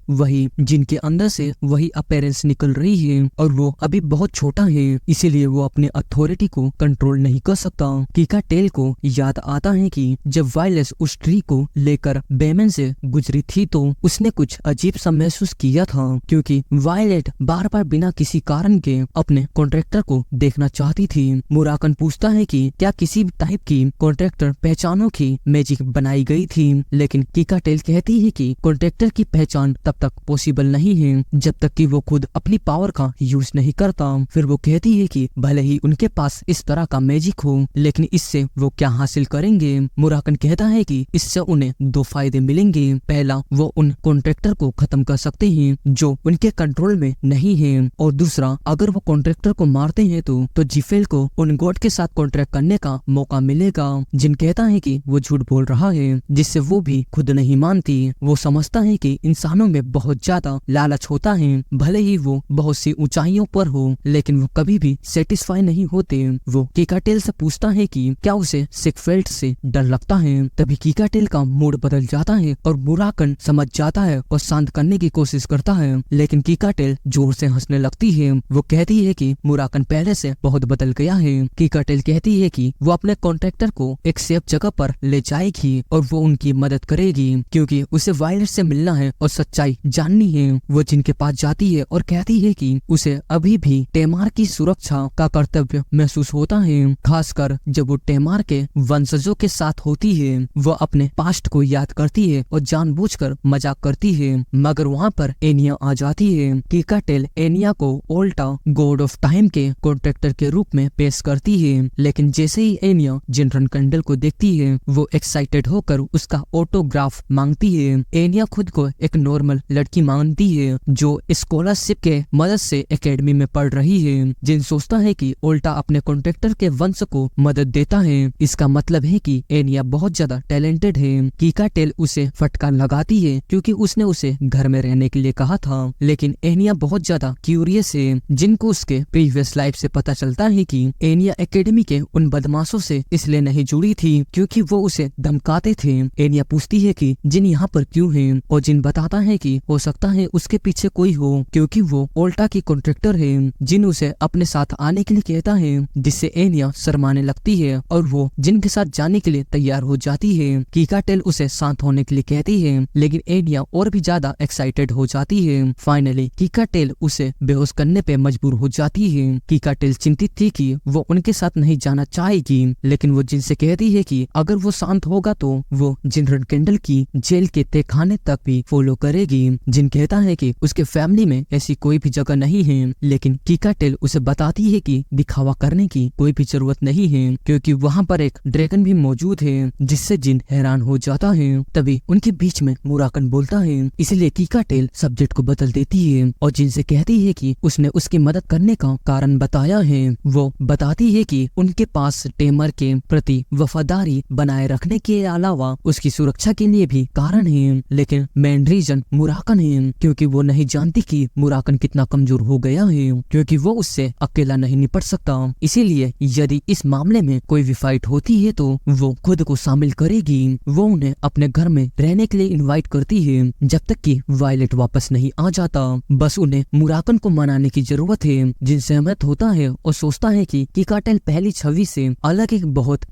वही अपीयरेंस निकल रही है और वो अभी बहुत छोटा है, इसीलिए वो अपने अथॉरिटी को कंट्रोल नहीं कर सकता। कीकाटेल को याद आता है कि जब वायलेस उस ट्री को लेकर बेमेन से गुजरी थी तो उसने कुछ अजीब सा महसूस किया था, क्योंकि वायलेट बार बार बिना किसी कारण के अपने कॉन्ट्रैक्टर को देखना चाहती थी। मुराकन पूछता है कि क्या किसी टाइप की कॉन्ट्रैक्टर पहचानों की मैजिक बनाई गई थी, लेकिन कीकाटेल कहती है कि कॉन्ट्रैक्टर की पहचान तब तक पॉसिबल नहीं है जब तक कि वो खुद अपनी पावर का यूज नहीं करता। फिर वो कहती है कि भले ही उनके पास इस तरह का मैजिक हो, लेकिन इससे वो क्या हासिल करेंगे। मुराकन कहता है कि इससे उन्हें दो फायदे मिलेंगे। पहला, वो उन कॉन्ट्रैक्टर को खत्म कर सकते हैं जो उनके कंट्रोल में नहीं है, और दूसरा, अगर वो कॉन्ट्रैक्टर को मारते हैं तो जिफेल को उन गॉड के साथ कॉन्ट्रैक्ट करने का मौका मिलेगा। जिन कहता है कि वो झूठ बोल रहा है, जिससे वो भी खुद नहीं मानती। वो समझता है कि इंसानों में बहुत ज्यादा लालच होता है, भले ही वो बहुत सी ऊंचाइयों पर हो, लेकिन वो कभी भी सेटिस्फाई नहीं होते। वो कीकाटेल से पूछता है कि क्या उसे सिगफ्रील्ड से डर लगता है। तभी कीकाटेल का मूड बदल जाता है और मुराकन समझ जाता है और शांत करने की कोशिश करता है, लेकिन कीकाटेल जोर से हंसने लगती है। वो कहती है कि मुराकन पहले से बहुत बदल गया है। कीकाटेल कहती है कि वो अपने कॉन्ट्रैक्टर को एक सेफ जगह पर ले जाएगी और वो उनकी मदद करेगी, क्योंकि उसे वायलेट से मिलना है और सच्चाई जाननी है। वो जिनके पास जाती है और कहती है कि उसे अभी भी टेमार की सुरक्षा का कर्तव्य महसूस होता है, खासकर जब वो टेमार के वंशजों के साथ होती है। वो अपने पास्ट को याद करती है और जानबूझकर मजाक करती है, मगर वहाँ पर एनिया आ जाती है। कीकाटेल एनिया को ओल्टा गॉड ऑफ टाइम के कॉन्ट्रैक्टर के रूप में पेश करती है, लेकिन जैसे ही एनिया जिन रनकेंडल को देखती है वो एक्साइटेड होकर उसका ऑटोग्राफ मांगती है। एनिया खुद को एक नॉर्मल लड़की मानती है जो स्कॉलरशिप के मदद से एकेडमी में पढ़ रही है। जिन सोचता है कि ओल्टा अपने कॉन्ट्रैक्टर के वंश को मदद देता है, इसका मतलब है कि एनिया बहुत ज्यादा टैलेंटेड है। कीकाटेल उसे फटकार लगाती है क्योंकि उसने उसे घर में रहने के लिए कहा था, लेकिन एनिया बहुत ज्यादा क्यूरियस है। जिनको उसके प्रीवियस लाइफ से पता चलता है कि एनिया एकेडमी के उन बदमाशों से इसलिए नहीं जुड़ी थी क्योंकि वो उसे धमकाते थे। एनिया पूछती है कि जिन यहाँ पर क्यों है, और जिन बताता है कि हो सकता है उसके पीछे कोई हो क्योंकि वो ओल्टा की कॉन्ट्रैक्टर है। जिन उसे अपने साथ आने के लिए कहता है, जिससे एनिया शर्माने लगती है और वो जिन के साथ जाने के लिए तैयार हो जाती है। कीकाटेल उसे शांत होने के लिए कहती है, लेकिन एनिया और भी ज्यादा एक्साइटेड हो जाती है। फाइनली कीकाटेल उसे बेहोश करने पे मजबूर हो जाती है। कीकाटेल चिंतित थी कि वो उनके साथ नहीं जाना चाहेगी, लेकिन वो जिनसे कहती है कि अगर वो शांत होगा तो वो जिन रनकेंडल की जेल के तहखाने तक भी फॉलो करेगी। जिन कहता है कि उसके फैमिली में ऐसी कोई भी जगह नहीं है, लेकिन कीकाटेल उसे बताती है कि दिखावा करने की कोई भी जरूरत नहीं है क्योंकि वहाँ पर एक ड्रैगन भी मौजूद है, जिससे जिन हैरान हो जाता है। तभी उनके बीच में मुराकन बोलता है, इसलिए कीकाटेल सब्जेक्ट को बदल देती है और जिनसे कहती है कि उसने उसकी मदद करने का कारण बताया है। वो बताती है कि उनके पास टेमर के प्रति वफादारी बनाए रखने के अलावा उसकी सुरक्षा के लिए भी कारण है, लेकिन मेन रीजन मुराकन है क्योंकि वो नहीं जानती कि मुराकन कितना कमजोर हो गया है, क्योंकि वो उससे अकेला नहीं निपट सकता। इसीलिए यदि इस मामले में कोई भी फाइट होती है तो वो खुद को शामिल करेगी। वो उन्हें अपने घर में रहने के लिए इनवाइट करती है जब तक कि वायलेट वापस नहीं आ जाता। बस उन्हें मुराकन को मनाने की जरूरत है। जिन सहमत होता है और सोचता है कि कीकाटेल पहली छवि से अलग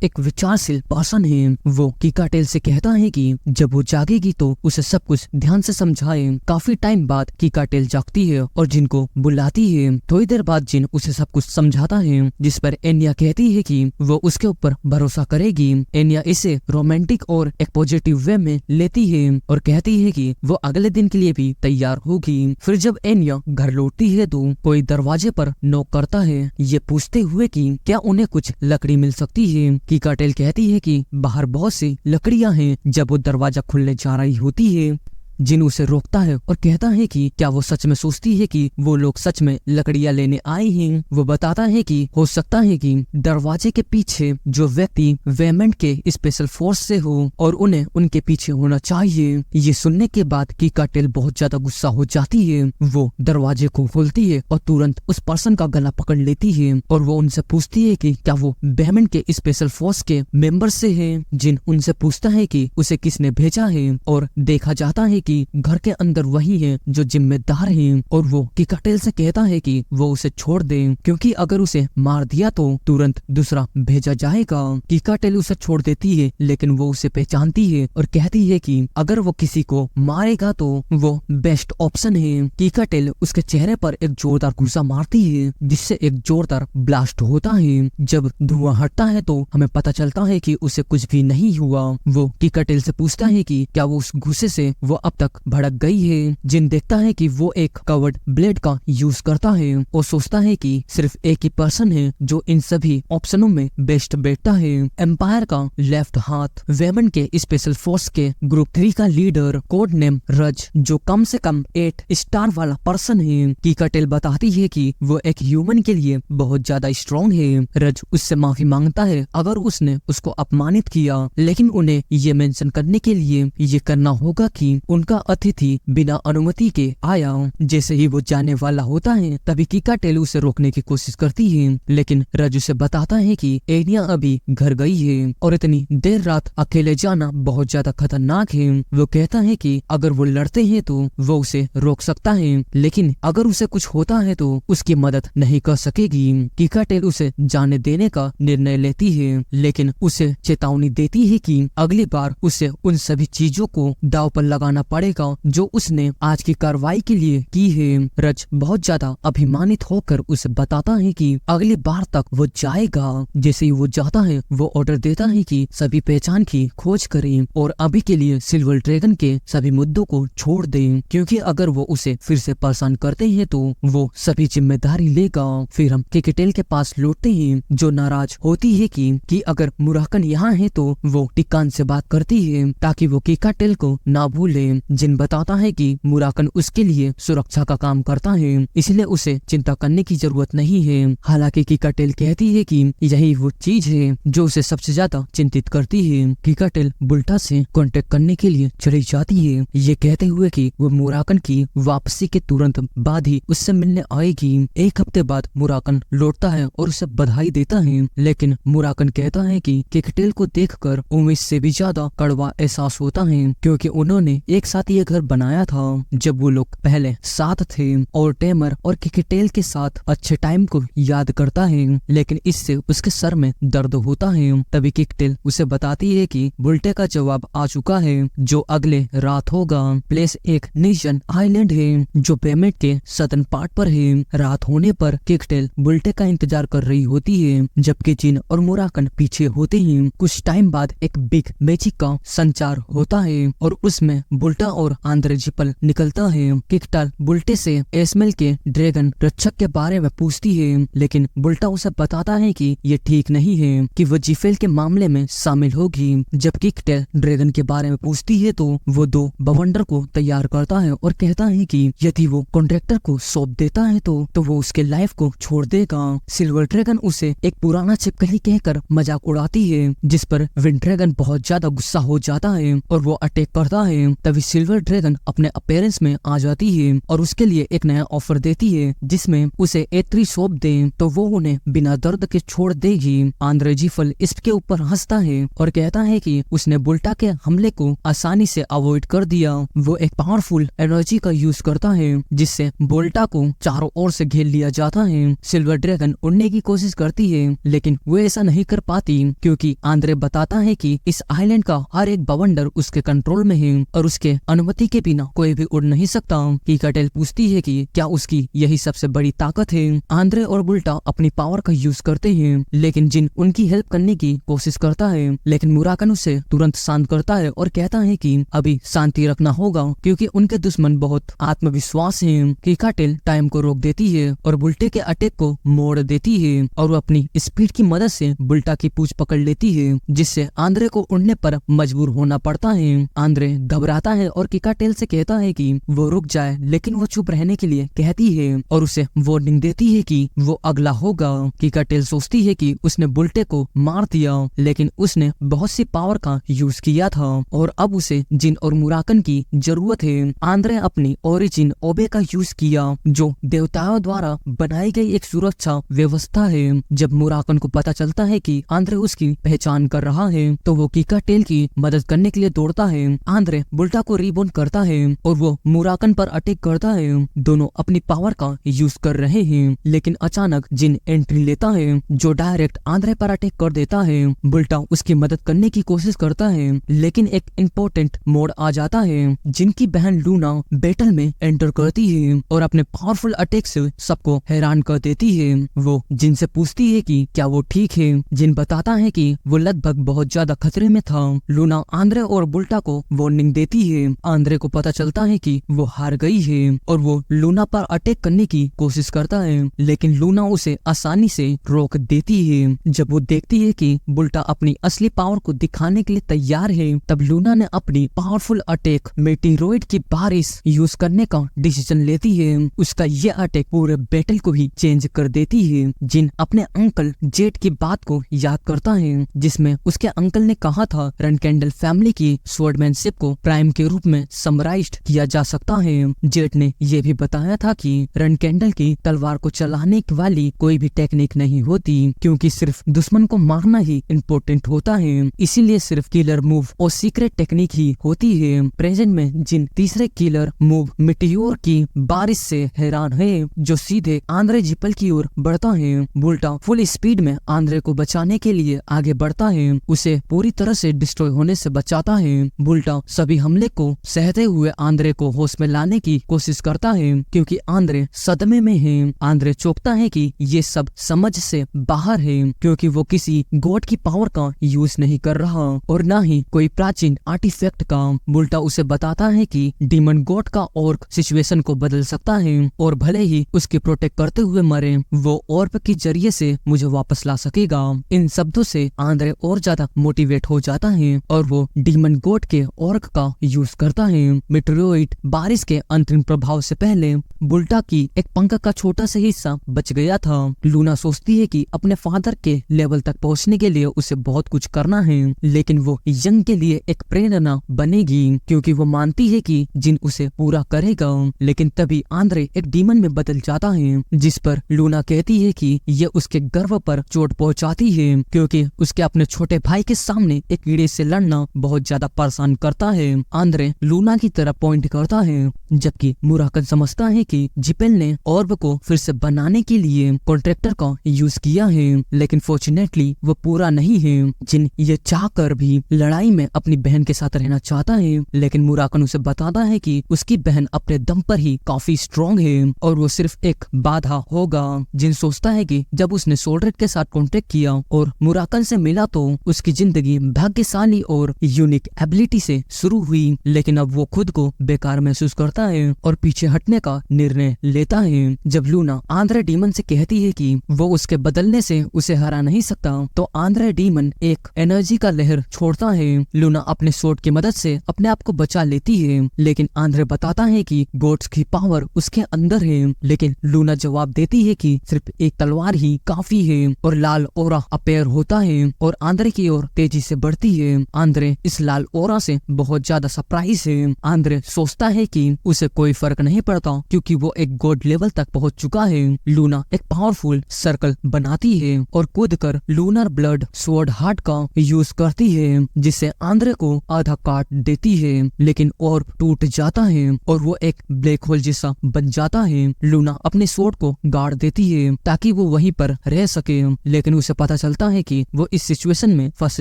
एक विचारशील पर्सन है। वो कीकाटेल से कहता है कि जब वो जागेगी तो उसे सब कुछ ध्यान से समझाए। काफी टाइम बाद कीकाटेल जागती है और जिनको बुलाती है। थोड़ी देर बाद जिन उसे सब कुछ समझाता है, जिस पर एनिया कहती है कि वो उसके ऊपर भरोसा करेगी। एनिया इसे रोमांटिक और एक पॉजिटिव वे में लेती है और कहती है कि वो अगले दिन के लिए भी तैयार होगी। फिर जब एनिया घर लौटती है तो कोई दरवाजे पर नॉक करता है, ये पूछते हुए कि क्या उन्हें कुछ लकड़ी मिल सकती है। कीकाटेल कहती है कि बाहर बहुत सी लकड़ियां हैं। जब वो दरवाजा खुलने जा रही होती है, जिन उसे रोकता है और कहता है कि क्या वो सच में सोचती है कि वो लोग सच में लकड़ियां लेने आए हैं। वो बताता है कि हो सकता है कि दरवाजे के पीछे जो व्यक्ति वेमेंट के स्पेशल फोर्स से हो और उन्हें उनके पीछे होना चाहिए। ये सुनने के बाद कीका टेल बहुत ज्यादा गुस्सा हो जाती है। वो दरवाजे को खोलती है और तुरंत उस पर्सन का गला पकड़ लेती है और वो उनसे पूछती है कि क्या वो वेमेंट के स्पेशल फोर्स के मेंबर से है। जिन उनसे पूछता है कि उसे किसने भेजा है और देखा जाता है कि घर के अंदर वही है जो जिम्मेदार है और वो कीका टेल से कहता है कि वो उसे छोड़ दे क्योंकि अगर उसे मार दिया तो तुरंत दूसरा भेजा जाएगा। कीका टेल उसे छोड़ देती है लेकिन वो उसे पहचानती है और कहती है कि अगर वो किसी को मारेगा तो वो बेस्ट ऑप्शन है। कीका टेल उसके चेहरे पर एक जोरदार घूसा मारती है जिससे एक जोरदार ब्लास्ट होता है। जब धुआं हटता है तो हमें पता चलता है कि उसे कुछ भी नहीं हुआ। वो कीका टेल से पूछता है कि क्या वो उस घूसे से वो अब तक भड़क गई है। जिन देखता है कि वो एक कवर्ड ब्लेड का यूज करता है और सोचता है कि सिर्फ एक ही पर्सन है जो इन सभी ऑप्शनों में बेस्ट बैठता है। एम्पायर का लेफ्ट हाथ, वेमेंट के स्पेशल फोर्स के ग्रुप 3 का लीडर, कोड नेम रज, जो कम से कम 8 स्टार वाला पर्सन है। कीका टेल बताती है कि वो एक ह्यूमन के लिए बहुत ज्यादा स्ट्रॉन्ग है। रज उससे माफी मांगता है अगर उसने उसको अपमानित किया, लेकिन उन्हें ये मेंशन करने के लिए ये करना होगा कि उनका अतिथि बिना अनुमति के आया। जैसे ही वो जाने वाला होता है तभी कीका टेल उसे रोकने की कोशिश करती है, लेकिन रज उसे बताता है कि एनिया अभी घर गई है और इतनी देर रात अकेले जाना बहुत ज्यादा खतरनाक है। वो कहता है कि अगर वो लड़ते हैं तो वो उसे रोक सकता है, लेकिन अगर उसे कुछ होता है तो उसकी मदद नहीं कर सकेगी। कीका टेल उसे जाने देने का निर्णय लेती है, लेकिन उसे चेतावनी देती है कि अगली बार उसे उन सभी चीजों को दांव पर लगाना पड़ेगा जो उसने आज की कार्रवाई के लिए की है। रज बहुत ज्यादा अभिमानित होकर उसे बताता है कि अगली बार तक वो जाएगा। जैसे ही वो जाता है वो ऑर्डर देता है कि सभी पहचान की खोज करें और अभी के लिए सिल्वर ड्रैगन के सभी मुद्दों को छोड़ दें, क्योंकि अगर वो उसे फिर से परेशान करते हैं तो वो सभी जिम्मेदारी लेगा। फिर हम कीका टेल के पास लौटते हैं जो नाराज होती है कि अगर मुराकन यहाँ है तो वो टिकान से बात करती है ताकि वो कीका टेल को ना भूले। जिन बताता है कि मुराकन उसके लिए सुरक्षा का काम करता है, इसलिए उसे चिंता करने की जरूरत नहीं है। हालांकि कीका टेल कहती है कि यही वो चीज है जो उसे सबसे ज्यादा चिंतित करती है। कीका टेल बुल्टा से कांटेक्ट करने के लिए चली जाती है, ये कहते हुए कि वो मुराकन की वापसी के तुरंत बाद ही उससे मिलने आएगी। एक हफ्ते बाद मुराकन लौटता है और उसे बधाई देता है, लेकिन मुराकन कहता है कि कीका टेल को देखकर उम्मीद से भी ज्यादा कड़वा एहसास होता है, क्योंकि उन्होंने एक साथ ये घर बनाया था जब वो लोग पहले साथ थे। और टेमर और कीका टेल के साथ अच्छे टाइम को याद करता है, लेकिन इससे उसके सर में दर्द होता है। तभी कीका टेल उसे बताती है कि बुल्टे का जवाब आ चुका है जो अगले रात होगा। प्लेस एक नीजन आइलैंड है जो पेमेंट के सदर्न पार्ट पर है। रात होने पर कीका टेल बुल्टे का इंतजार कर रही होती है, जबकि जिन और मुराकन पीछे होते हैं। कुछ टाइम बाद एक बिग मैजिक का संचार होता है और उसमें बुल्टा और आंद्रे जिपल निकलता है। कीका टेल बुल्टे से एस्मेल के ड्रैगन रक्षक के बारे में पूछती है, लेकिन बुल्टा उसे बताता है कि ये ठीक नहीं है कि वो जिफेल के मामले में शामिल होगी। जब कीका टेल ड्रैगन के बारे में पूछती है तो वो 2 बवंडर को तैयार करता है और कहता है कि यदि वो कॉन्ट्रैक्टर को सौंप देता है तो वो उसके लाइफ को छोड़ देगा। सिल्वर ड्रैगन उसे एक पुराना छिपकली कहकर मजाक उड़ाती है, जिस पर विंड ड्रैगन बहुत ज्यादा गुस्सा हो जाता है और वो अटैक करता है। तभी सिल्वर ड्रैगन अपने अपीयरेंस में आ जाती है और उसके लिए एक नया ऑफर देती है जिसमें उसे ए3 सौंप दे तो वो उन्हें बिना दर्द के छोड़ देगी। आंद्रे जिफल इसके ऊपर हंसता है और कहता है कि उसने बुल्टा के हमले को आसानी से अवॉइड कर दिया। वो एक पावरफुल एनर्जी का यूज करता है जिससे बुल्टा को चारों ओर से घेर लिया जाता है। सिल्वर ड्रैगन उड़ने की कोशिश करती है, लेकिन वो ऐसा नहीं कर पाती क्योंकि आंद्रे बताता है कि इस आइलैंड का हर एक बवंडर उसके कंट्रोल में है और उसके अनुमति के बिना कोई भी उड़ नहीं सकता। कीका टेल पूछती है कि क्या उसकी यही सबसे बड़ी ताकत है। आंद्रे और बुल्टा अपनी पावर का यूज करते हैं, लेकिन जिन उनकी हेल्प करने की कोशिश करता है, लेकिन मुराकन उसे तुरंत शांत करता है और कहता है कि अभी शांति रखना होगा क्योंकि उनके दुश्मन बहुत आत्मविश्वास हैं। कीका टेल टाइम को रोक देती है और बुल्टे के अटैक को मोड़ देती है और वो अपनी स्पीड की मदद से बुल्टा की पूंछ पकड़ लेती है, जिससे आंद्रे को उड़ने पर मजबूर होना पड़ता है। आंद्रे घबराता है और किकाटेल से कहता है कि वो रुक जाए, लेकिन वो चुप रहने के लिए कहती है और उसे वार्निंग देती है कि वो अगला होगा। किकाटेल सोचती है कि उसने बुल्टे को मार दिया, लेकिन उसने बहुत सी पावर का यूज किया था और अब उसे जिन और मुराकन की जरूरत है। आंद्रे अपनी ओरिजिन ओबे का यूज किया, जो देवताओं द्वारा बनाई गई एक सुरक्षा व्यवस्था है। जब मुराकन को पता चलता है कि आंद्रे उसकी पहचान कर रहा है तो वो किकाटेल की मदद करने के लिए दौड़ता है। आंद्रे बुल्टा को रिबोन करता है और वो मुराकन पर अटैक करता है। दोनों अपनी पावर का यूज कर रहे हैं, लेकिन अचानक जिन एंट्री लेता है जो डायरेक्ट आंद्रे पर अटैक कर देता है। बुल्टा उसकी मदद करने की कोशिश करता है, लेकिन एक इम्पोर्टेंट मोड़ आ जाता है। जिनकी बहन लूना बैटल में एंटर करती है और अपने पावरफुल अटैक से सबको हैरान कर देती है। वो जिन से पूछती है कि क्या वो ठीक है। जिन बताता है कि वो लगभग बहुत ज्यादा खतरे में था। लूना आंद्रे और बुल्टा को वार्निंग देती है। आंद्रे को पता चलता है कि वो हार गई है और वो लूना पर अटैक करने की कोशिश करता है, लेकिन लूना उसे आसानी से रोक देती है। जब वो देखती है कि बुल्टा अपनी असली पावर को दिखाने के लिए तैयार है, तब लूना ने अपनी पावरफुल अटैक मेटीरोइड की बारिश यूज करने का डिसीजन लेती है। उसका ये अटैक पूरे बैटल को ही चेंज कर देती है। जिन अपने अंकल जेट की बात को याद करता है, जिसमें उसके अंकल ने कहा था रनकेंडल फैमिली की स्वॉर्डमैनशिप को प्राइम के रूप में समराइज्ड किया जा सकता है। जेट ने यह भी बताया था कि रनकेंडल की तलवार को चलाने वाली कोई भी टेक्निक नहीं होती, क्योंकि सिर्फ दुश्मन को मारना ही इम्पोर्टेंट होता है। इसीलिए सिर्फ किलर मूव और सीक्रेट टेक्निक ही होती है। प्रेजेंट में जिन तीसरे किलर मूव मिटियोर की बारिश से हैरान है, जो सीधे आंद्रे जिपल की ओर बढ़ता है। बुल्टा फुल स्पीड में आंद्रे को बचाने के लिए आगे बढ़ता है, उसे पूरी तरह से डिस्ट्रॉय होने से बचाता है। बुल्टा सभी हमले को सहते हुए आंद्रे को होश में लाने की कोशिश करता है, क्योंकि आंद्रे सदमे में है। आंद्रे चौंकता है कि ये सब समझ से बाहर है, क्योंकि वो किसी गॉड की पावर का यूज नहीं कर रहा और न ही कोई प्राचीन आर्टिफैक्ट का। बुल्टा उसे बताता है कि डीमन गॉड का ऑर्क सिचुएशन को बदल सकता है और भले ही उसके प्रोटेक्ट करते हुए मरे, वो ऑर्ब के जरिए से मुझे वापस ला सकेगा। इन शब्दों से आंद्रे और ज्यादा मोटिवेट हो जाता है और वो डीमन गॉड के ऑर्क का यूज करता है। मेटेरोइड बारिश के अंतिम प्रभाव से पहले बुल्टा की एक पंख का छोटा सा हिस्सा बच गया था। लूना सोचती है कि अपने फादर के लेवल तक पहुंचने के लिए उसे बहुत कुछ करना है, लेकिन वो यंग के लिए एक प्रेरणा बनेगी, क्योंकि वो मानती है कि जिन उसे पूरा करेगा। लेकिन तभी आंद्रे एक डीमन में बदल जाता है, जिस पर लूना कहती है कि ये उसके गर्व पर चोट पहुंचाती है, क्योंकि उसके अपने छोटे भाई के सामने एक कीड़े से लड़ना बहुत ज्यादा परेशान करता है। आंद्रे लूना की तरफ पॉइंट करता है, जबकि मुराकन समझता है कि जिपेल ने ऑर्ब को फिर से बनाने के लिए कॉन्ट्रैक्टर का यूज किया है, लेकिन फॉर्चुनेटली वो पूरा नहीं है। जिन ये चाह कर भी लड़ाई में अपनी बहन के साथ रहना चाहता है, लेकिन मुराकन उसे बताता है कि उसकी बहन अपने दम पर ही काफी स्ट्रॉन्ग है और वो सिर्फ एक बाधा होगा। जिन सोचता है कि जब उसने सोल्ड्रेट के साथ कॉन्टेक्ट किया और मुराकन से मिला तो उसकी जिंदगी भाग्यशाली और यूनिक एबिलिटी से शुरू हुई, लेकिन अब वो खुद को बेकार महसूस करता है और पीछे हटने का निर्णय लेता है। जब लूना आंद्रे डीमन से कहती है कि वो उसके बदलने से उसे हरा नहीं सकता, तो आंद्रे डीमन एक एनर्जी का लहर छोड़ता है। लूना अपने स्वॉर्ड की मदद से अपने आप को बचा लेती है, लेकिन आंद्रे बताता है कि गॉड्स की पावर उसके अंदर है। लेकिन लूना जवाब देती है कि सिर्फ एक तलवार ही काफी है और लाल ओरा अपेयर होता है और आंद्रे की ओर तेजी से बढ़ती है। आंद्रे इस लाल ओरा से बहुत ज्यादा सरप्राइज है। आंद्रे सोचता है कि उसे कोई फर्क नहीं पड़ता, क्योंकि वो एक गॉड लेवल तक पहुंच चुका है। लूना एक पावरफुल सर्कल बनाती है और कूदकर लूनर ब्लड स्वॉर्ड हार्ट का यूज करती है, जिससे आंद्रे को आधा काट देती है, लेकिन और टूट जाता है और वो एक ब्लैक होल जैसा बन जाता है। लूना अपने स्वॉर्ड को गाड़ देती है ताकि वो वहीं पर रह सके, लेकिन उसे पता चलता है कि वो इस सिचुएशन में फंस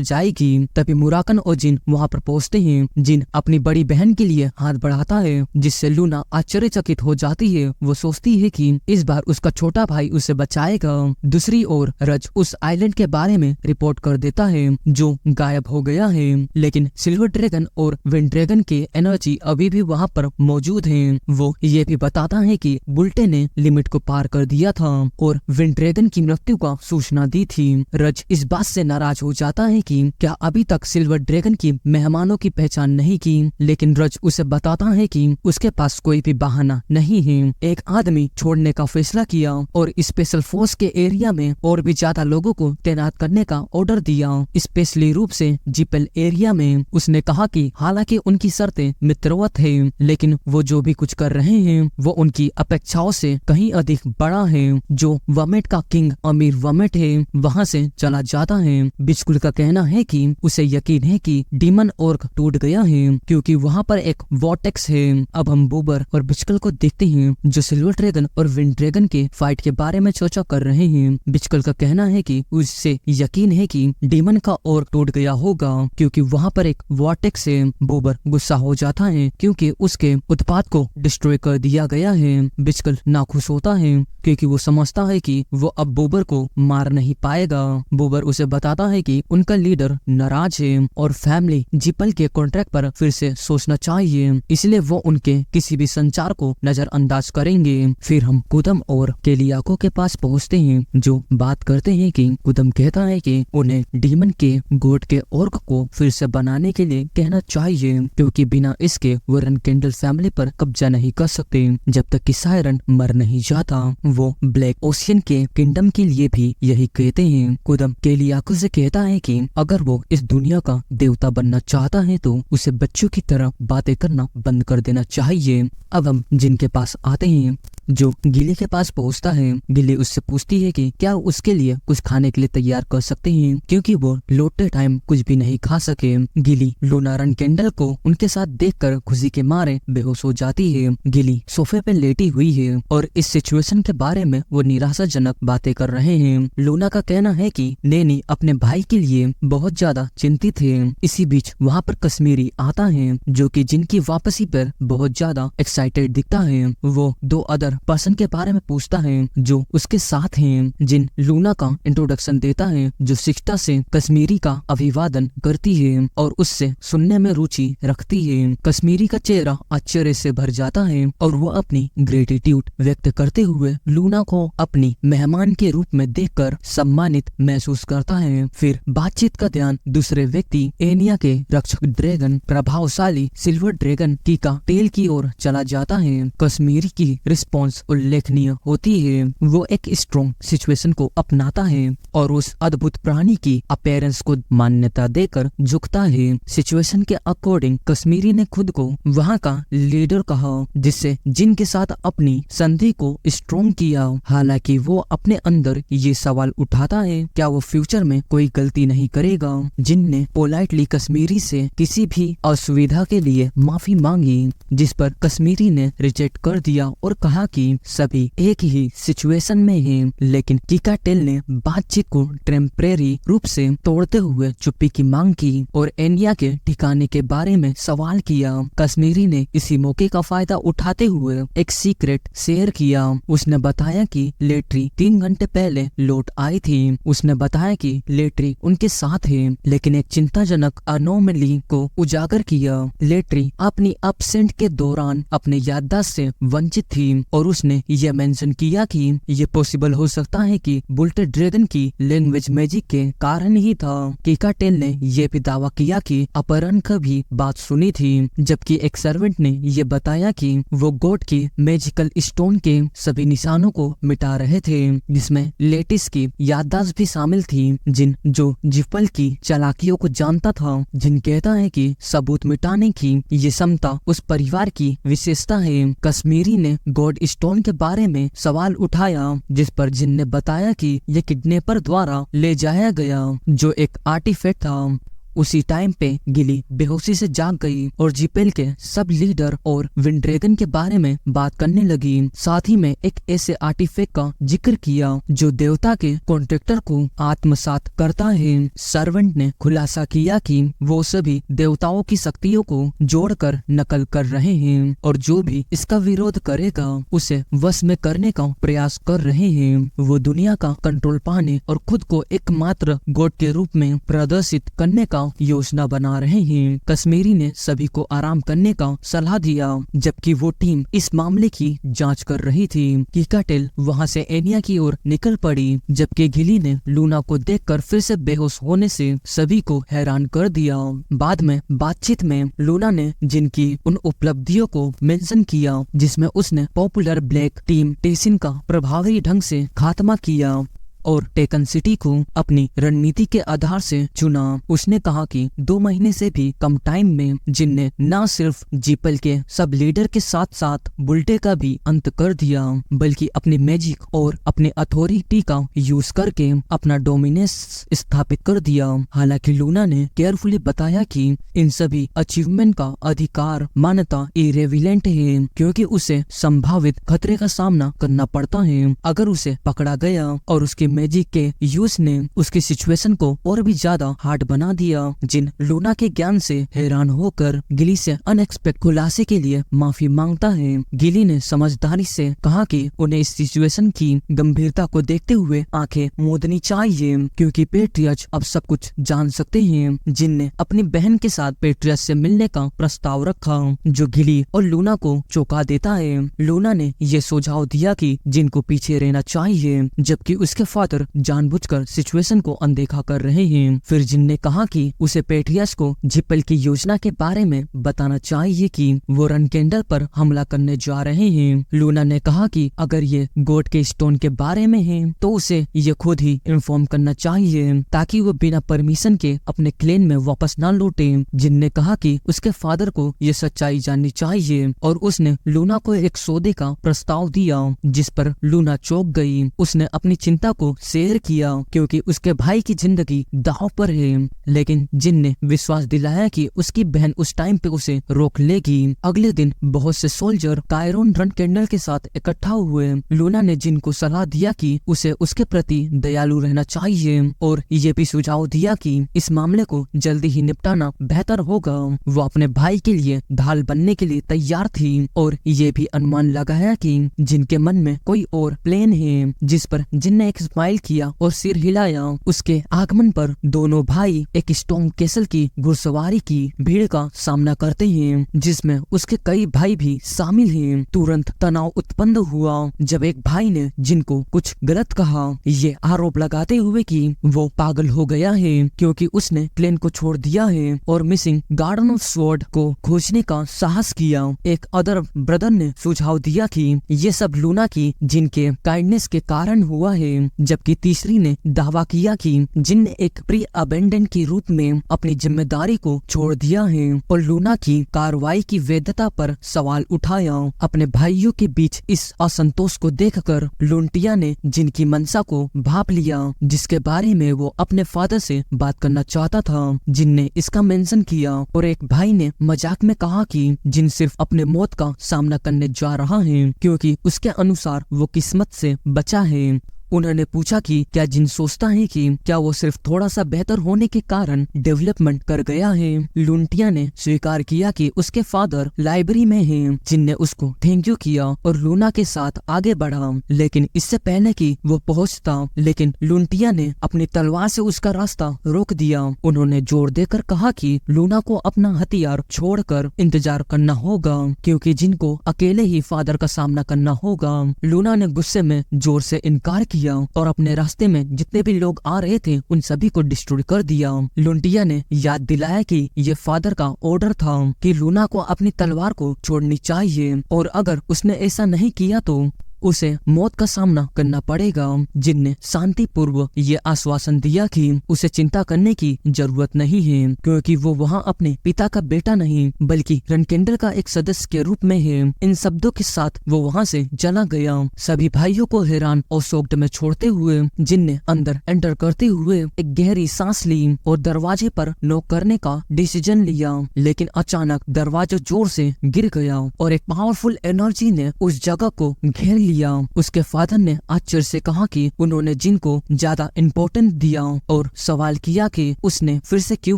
जाएगी। तभी मुराकन और जिन वहाँ पर पहुँचते हैं। जिन अपनी बड़ी बहन के लिए हाथ बढ़ाता है, जिससे लूना आश्चर्यचकित हो जाती है। वो सोचती है कि इस बार उसका छोटा भाई उसे बचाएगा। दूसरी ओर रज उस आइलैंड के बारे में रिपोर्ट कर देता है जो गायब हो गया है, लेकिन सिल्वर ड्रैगन और विंड ड्रैगन के एनर्जी अभी भी वहाँ पर मौजूद है। वो ये भी बताता है कि बुल्टे ने लिमिट को पार कर दिया था और विंड ड्रैगन की मृत्यु का सूचना दी थी। रज इस बात से नाराज हो जाता है कि क्या अभी तक सिल्वर ड्रैगन की मेहमानों की पहचान नहीं की। लेकिन रज उसे बताता है कि उसके पास कोई भी बहाना नहीं है। एक आदमी छोड़ने का फैसला किया और स्पेशल फोर्स के एरिया में और भी ज्यादा लोगों को तैनात करने का ऑर्डर दिया, स्पेशली रूप से जिपेल एरिया में। उसने कहा कि हालांकि उनकी शर्तें मित्रवत है, लेकिन वो जो भी कुछ कर रहे हैं वो उनकी अपेक्षाओं से कहीं अधिक बड़ा है। जो वमेट का किंग अमीर वमेट है वहाँ से चला जाता है। बिचकुल का कहना है कि उसे यकीन है कि डीमन ऑर्क टूट गया है क्योंकि वहाँ पर एक वॉर्टेक्स है। अब हम बूबर और बिचकुल को देखते हैं जो सिल्वर ड्रैगन और विंड ड्रैगन के फाइट के बारे में चर्चा कर रहे हैं। बिचकुल का कहना है कि उससे यकीन है कि डीमन का ऑर्क टूट गया होगा क्योंकि वहाँ पर एक वॉर्टेक्स है। बूबर गुस्सा हो जाता है क्योंकि उसके उत्पाद को डिस्ट्रॉय कर दिया गया है। बिचकुल नाखुश होता है क्योंकि वो समझता है कि वो अब बूबर को मार नहीं पाएगा। बूबर उसे बताता है कि उनका लीडर नाराज है और फैमिली जिपल के कॉन्ट्रैक्ट पर फिर से सोचना चाहिए, इसलिए वो उनके किसी भी संचार को नजरअंदाज करेंगे। फिर हम कुदम और केलियाको के पास पहुंचते हैं जो बात करते हैं कि कुदम कहता है कि उन्हें डीमन के गोड के ऑर्क को फिर से बनाने के लिए कहना चाहिए क्योंकि बिना इसके वो रनकेंडल फैमिली पर कब्जा नहीं कर सकते जब तक कि सायरन मर नहीं जाता। वो ब्लैक ओशियन के किंगडम के लिए भी यही कहते हैं। कुदम केलियाको से कहता है कि अगर वो इस दुनिया का देवता बनना चाहता है तो उसे बच्चों की तरह बातें करना बंद कर देना चाहिए। अब हम जिनके पास आते हैं जो गिली के पास पहुंचता है। गिली उससे पूछती है कि क्या उसके लिए कुछ खाने के लिए तैयार कर सकते हैं क्योंकि वो लौटते टाइम कुछ भी नहीं खा सके। गिली लूना रनकेंडल को उनके साथ देखकर खुशी के मारे बेहोश हो जाती है। गिली सोफे पे लेटी हुई है और इस सिचुएशन के बारे में वो निराशाजनक बातें कर रहे हैं। लूना का कहना है कि नैनी अपने भाई के लिए बहुत ज्यादा चिंतित है। इसी बीच वहाँ पर कश्मीरी आता है जो कि जिनकी वापसी पर बहुत ज्यादा एक्साइटेड दिखता है। वो दो अदर पर्सन के बारे में पूछता है जो उसके साथ हैं, जिन लूना का इंट्रोडक्शन देता है जो शिष्टा से कश्मीरी का अभिवादन करती है और उससे सुनने में रुचि रखती है। कश्मीरी का चेहरा आश्चर्य से भर जाता है और वो अपनी ग्रेटिट्यूड व्यक्त करते हुए लूना को अपनी मेहमान के रूप में देखकर सम्मानित महसूस करता है। फिर बातचीत का ध्यान दूसरे व्यक्ति एनिया के रक्षक ड्रैगन प्रभावशाली सिल्वर ड्रैगन कीका टेल की ओर चला जाता है। कश्मीरी की रिस्पॉन्स उल्लेखनीय होती है। वो एक स्ट्रॉन्ग सिचुएशन को अपनाता है और उस अद्भुत प्राणी की अपीयरेंस को मान्यता देकर झुकता है। सिचुएशन के अकॉर्डिंग कश्मीरी ने खुद को वहाँ का लीडर कहा जिससे जिन के साथ अपनी संधि को स्ट्रॉन्ग किया। हालांकि वो अपने अंदर ये सवाल उठाता है क्या वो फ्यूचर में कोई गलती नहीं करेगा। जिन ने पोलाइटली कश्मीरी से किसी भी असुविधा के लिए माफी मांगी जिस पर कश्मीरी ने रिजेक्ट कर दिया और कहा कि सभी एक ही सिचुएशन में हैं, लेकिन कीकाटेल ने बातचीत को टेम्परेरी रूप से तोड़ते हुए चुप्पी की मांग की और एनिया के ठिकाने के बारे में सवाल किया। कश्मीरी ने इसी मौके का फायदा उठाते हुए एक सीक्रेट शेयर किया। उसने बताया कि लेट्री 3 घंटे पहले लौट आई थी। उसने बताया कि लेट्री उनके साथ है, लेकिन एक चिंताजनक अनोमली को उजागर किया। लेट्री अपनी अपसेंट के दौरान अपने याददाश्त से वंचित थी और उसने ये मेंशन किया कि ये पॉसिबल हो सकता है कि बुल्टे ड्रैगन की लैंग्वेज मैजिक के कारण ही था। कीकाटेल ने यह भी दावा किया कि अपहरण का भी बात सुनी थी, जबकि एक सर्वेंट ने यह बताया कि वो गॉड की मैजिकल स्टोन के सभी निशानों को मिटा रहे थे, जिसमें लेटिस की याददाश्त भी शामिल थी। जिन जो जिपल की चालाकियों को जानता था, जिन कहता है कि सबूत मिटाने की ये क्षमता उस परिवार की विशेषता है। कश्मीरी ने गॉड स्टोन के बारे में सवाल उठाया जिस पर जिन ने बताया कि ये किडनैपर द्वारा ले जाया गया जो एक आर्टिफैक्ट था। उसी टाइम पे गिली बेहोशी से जाग गई और जिपेल के सब लीडर और विंड ड्रैगन के बारे में बात करने लगी। साथ ही में एक ऐसे आर्टिफैक्ट का जिक्र किया जो देवता के कॉन्ट्रैक्टर को आत्मसात करता है। सर्वेंट ने खुलासा किया कि वो सभी देवताओं की शक्तियों को जोड़कर नकल कर रहे हैं और जो भी इसका विरोध करेगा उसे वश में करने का प्रयास कर रहे हैं। वो दुनिया का कंट्रोल पाने और खुद को एकमात्र गॉड के रूप में प्रदर्शित करने का का योजना बना रहे हैं। कश्मीरी ने सभी को आराम करने का सलाह दिया, जबकि वो टीम इस मामले की जांच कर रही थी कि कटेल वहां से एनिया की ओर निकल पड़ी, जबकि गिली ने लूना को देखकर फिर से बेहोश होने से सभी को हैरान कर दिया। बाद में बातचीत में लूना ने जिनकी उन उपलब्धियों को मेंशन किया जिसमें उसने पॉपुलर ब्लैक टीम टेसिन का प्रभावी ढंग से खात्मा किया और टेकन सिटी को अपनी रणनीति के आधार से चुना। उसने कहा कि 2 महीने से भी कम टाइम में जिन ने न सिर्फ जीपल के सब लीडर के साथ साथ बुल्टे का भी अंत कर दिया, बल्कि अपनी मैजिक और अपने अथॉरिटी का यूज करके अपना डोमिनेंस स्थापित कर दिया। हालांकि लूना ने केयरफुली बताया कि इन सभी अचीवमेंट का अधिकार मान्यता इरेविलेंट है, क्योंकि उसे संभावित खतरे का सामना करना पड़ता है अगर उसे पकड़ा गया, और उसके मैजिक के यूज ने उसकी सिचुएशन को और भी ज्यादा हार्ड बना दिया। जिन लूना के ज्ञान से हैरान होकर गिली से अनएक्सपेक्टेड खुलासे के लिए माफी मांगता है। गिली ने समझदारी से कहा कि उन्हें इस सिचुएशन की गंभीरता को देखते हुए आंखें मूंदनी चाहिए, क्योंकि पेट्रियट अब सब कुछ जान सकते हैं। जिन ने अपनी बहन के साथ पेट्रियट से मिलने का प्रस्ताव रखा, जो गिली और लूना को चौंका देता है। लूना ने ये सुझाव दिया कि जिन को पीछे रहना चाहिए, जबकि उसके फादर जानबूझकर सिचुएशन को अनदेखा कर रहे हैं। फिर जिन ने कहा कि उसे पेट्रियस को जिपल की योजना के बारे में बताना चाहिए कि वो रनकेंडल पर हमला करने जा रहे हैं। लूना ने कहा कि अगर ये गोड के स्टोन के बारे में है तो उसे ये खुद ही इन्फॉर्म करना चाहिए, ताकि वो बिना परमिशन के अपने क्लेन में वापस न लौटे। जिन ने कहा कि उसके फादर को ये सच्चाई जाननी चाहिए, और उसने लूना को एक सौदे का प्रस्ताव दिया, जिस पर लूना चौंक गई। उसने अपनी चिंता को शेयर किया क्योंकि उसके भाई की जिंदगी दांव पर है, लेकिन जिन ने विश्वास दिलाया कि उसकी बहन उस टाइम पे उसे रोक लेगी। अगले दिन बहुत से सोल्जर कायरोन रनकेंडल के साथ इकट्ठा हुए। लूना ने जिन को सलाह दिया कि उसे उसके प्रति दयालु रहना चाहिए, और ये भी सुझाव दिया कि इस मामले को जल्दी ही निपटाना बेहतर होगा। वो अपने भाई के लिए ढाल बनने के लिए तैयार थी, और ये भी अनुमान लगाया कि जिनके मन में कोई और प्लान है, जिस पर जिन ने एक स्माइल किया और सिर हिलाया। उसके आगमन पर दोनों भाई एक स्टॉर्म कैसल की घुड़सवारी की भीड़ का सामना करते हैं, जिसमें उसके कई भाई भी शामिल हैं। तुरंत तनाव उत्पन्न हुआ जब एक भाई ने जिनको कुछ गलत कहा, ये आरोप लगाते हुए कि वो पागल हो गया है क्योंकि उसने क्लेन को छोड़ दिया है और मिसिंग गार्डन ऑफ स्वॉर्ड को खोजने का साहस किया। एक अदर ब्रदर ने सुझाव दिया कि ये सब लूना की जिनके काइंडनेस के कारण हुआ है, जबकि तीसरी ने दावा किया कि जिन ने एक प्री अबेंडन के रूप में अपनी जिम्मेदारी को छोड़ दिया है और लूना की कार्रवाई की वैधता पर सवाल उठाया। अपने भाइयों के बीच इस असंतोष को देखकर लुंटिया ने जिनकी मंशा को भाप लिया, जिसके बारे में वो अपने फादर से बात करना चाहता था। जिन ने इसका मेंशन किया, और एक भाई ने मजाक में कहा कि जिन सिर्फ अपने मौत का सामना करने जा रहा है क्योंकि उसके अनुसार वो किस्मत से बचा है। उन्होंने पूछा कि क्या जिन सोचता है कि क्या वो सिर्फ थोड़ा सा बेहतर होने के कारण डेवलपमेंट कर गया है। लुंटिया ने स्वीकार किया कि उसके फादर लाइब्रेरी में हैं। जिन ने उसको थैंक यू किया और लूना के साथ आगे बढ़ा, लेकिन इससे पहले कि वो पहुंचता, लेकिन लुंटिया ने अपनी तलवार से उसका रास्ता रोक दिया। उन्होंने जोर देकर कहा कि लूना को अपना हथियार छोड़कर इंतजार करना होगा क्योंकि जिनको अकेले ही फादर का सामना करना होगा। लूना ने गुस्से में जोर से इनकार किया और अपने रास्ते में जितने भी लोग आ रहे थे उन सभी को डिस्ट्रॉय कर दिया। लुंटिया ने याद दिलाया कि ये फादर का ऑर्डर था कि लूना को अपनी तलवार को छोड़नी चाहिए, और अगर उसने ऐसा नहीं किया तो उसे मौत का सामना करना पड़ेगा। जिनने शांति पूर्व ये आश्वासन दिया कि उसे चिंता करने की जरूरत नहीं है क्योंकि वो वहाँ अपने पिता का बेटा नहीं बल्कि रनकेंडल का एक सदस्य के रूप में है। इन शब्दों के साथ वो वहाँ से चला गया। सभी भाइयों को हैरान और शॉक्ड में छोड़ते हुए जिनने अंदर एंटर करते हुए एक गहरी सांस ली और दरवाजे पर नॉक करने का डिसीजन लिया, लेकिन अचानक दरवाजा जोर से गिर गया और एक पावरफुल एनर्जी ने उस जगह को घेर लिया। उसके फादर ने आश्चर्य से कहा कि उन्होंने जिन को ज्यादा इम्पोर्टेंट दिया और सवाल किया कि उसने फिर से क्यों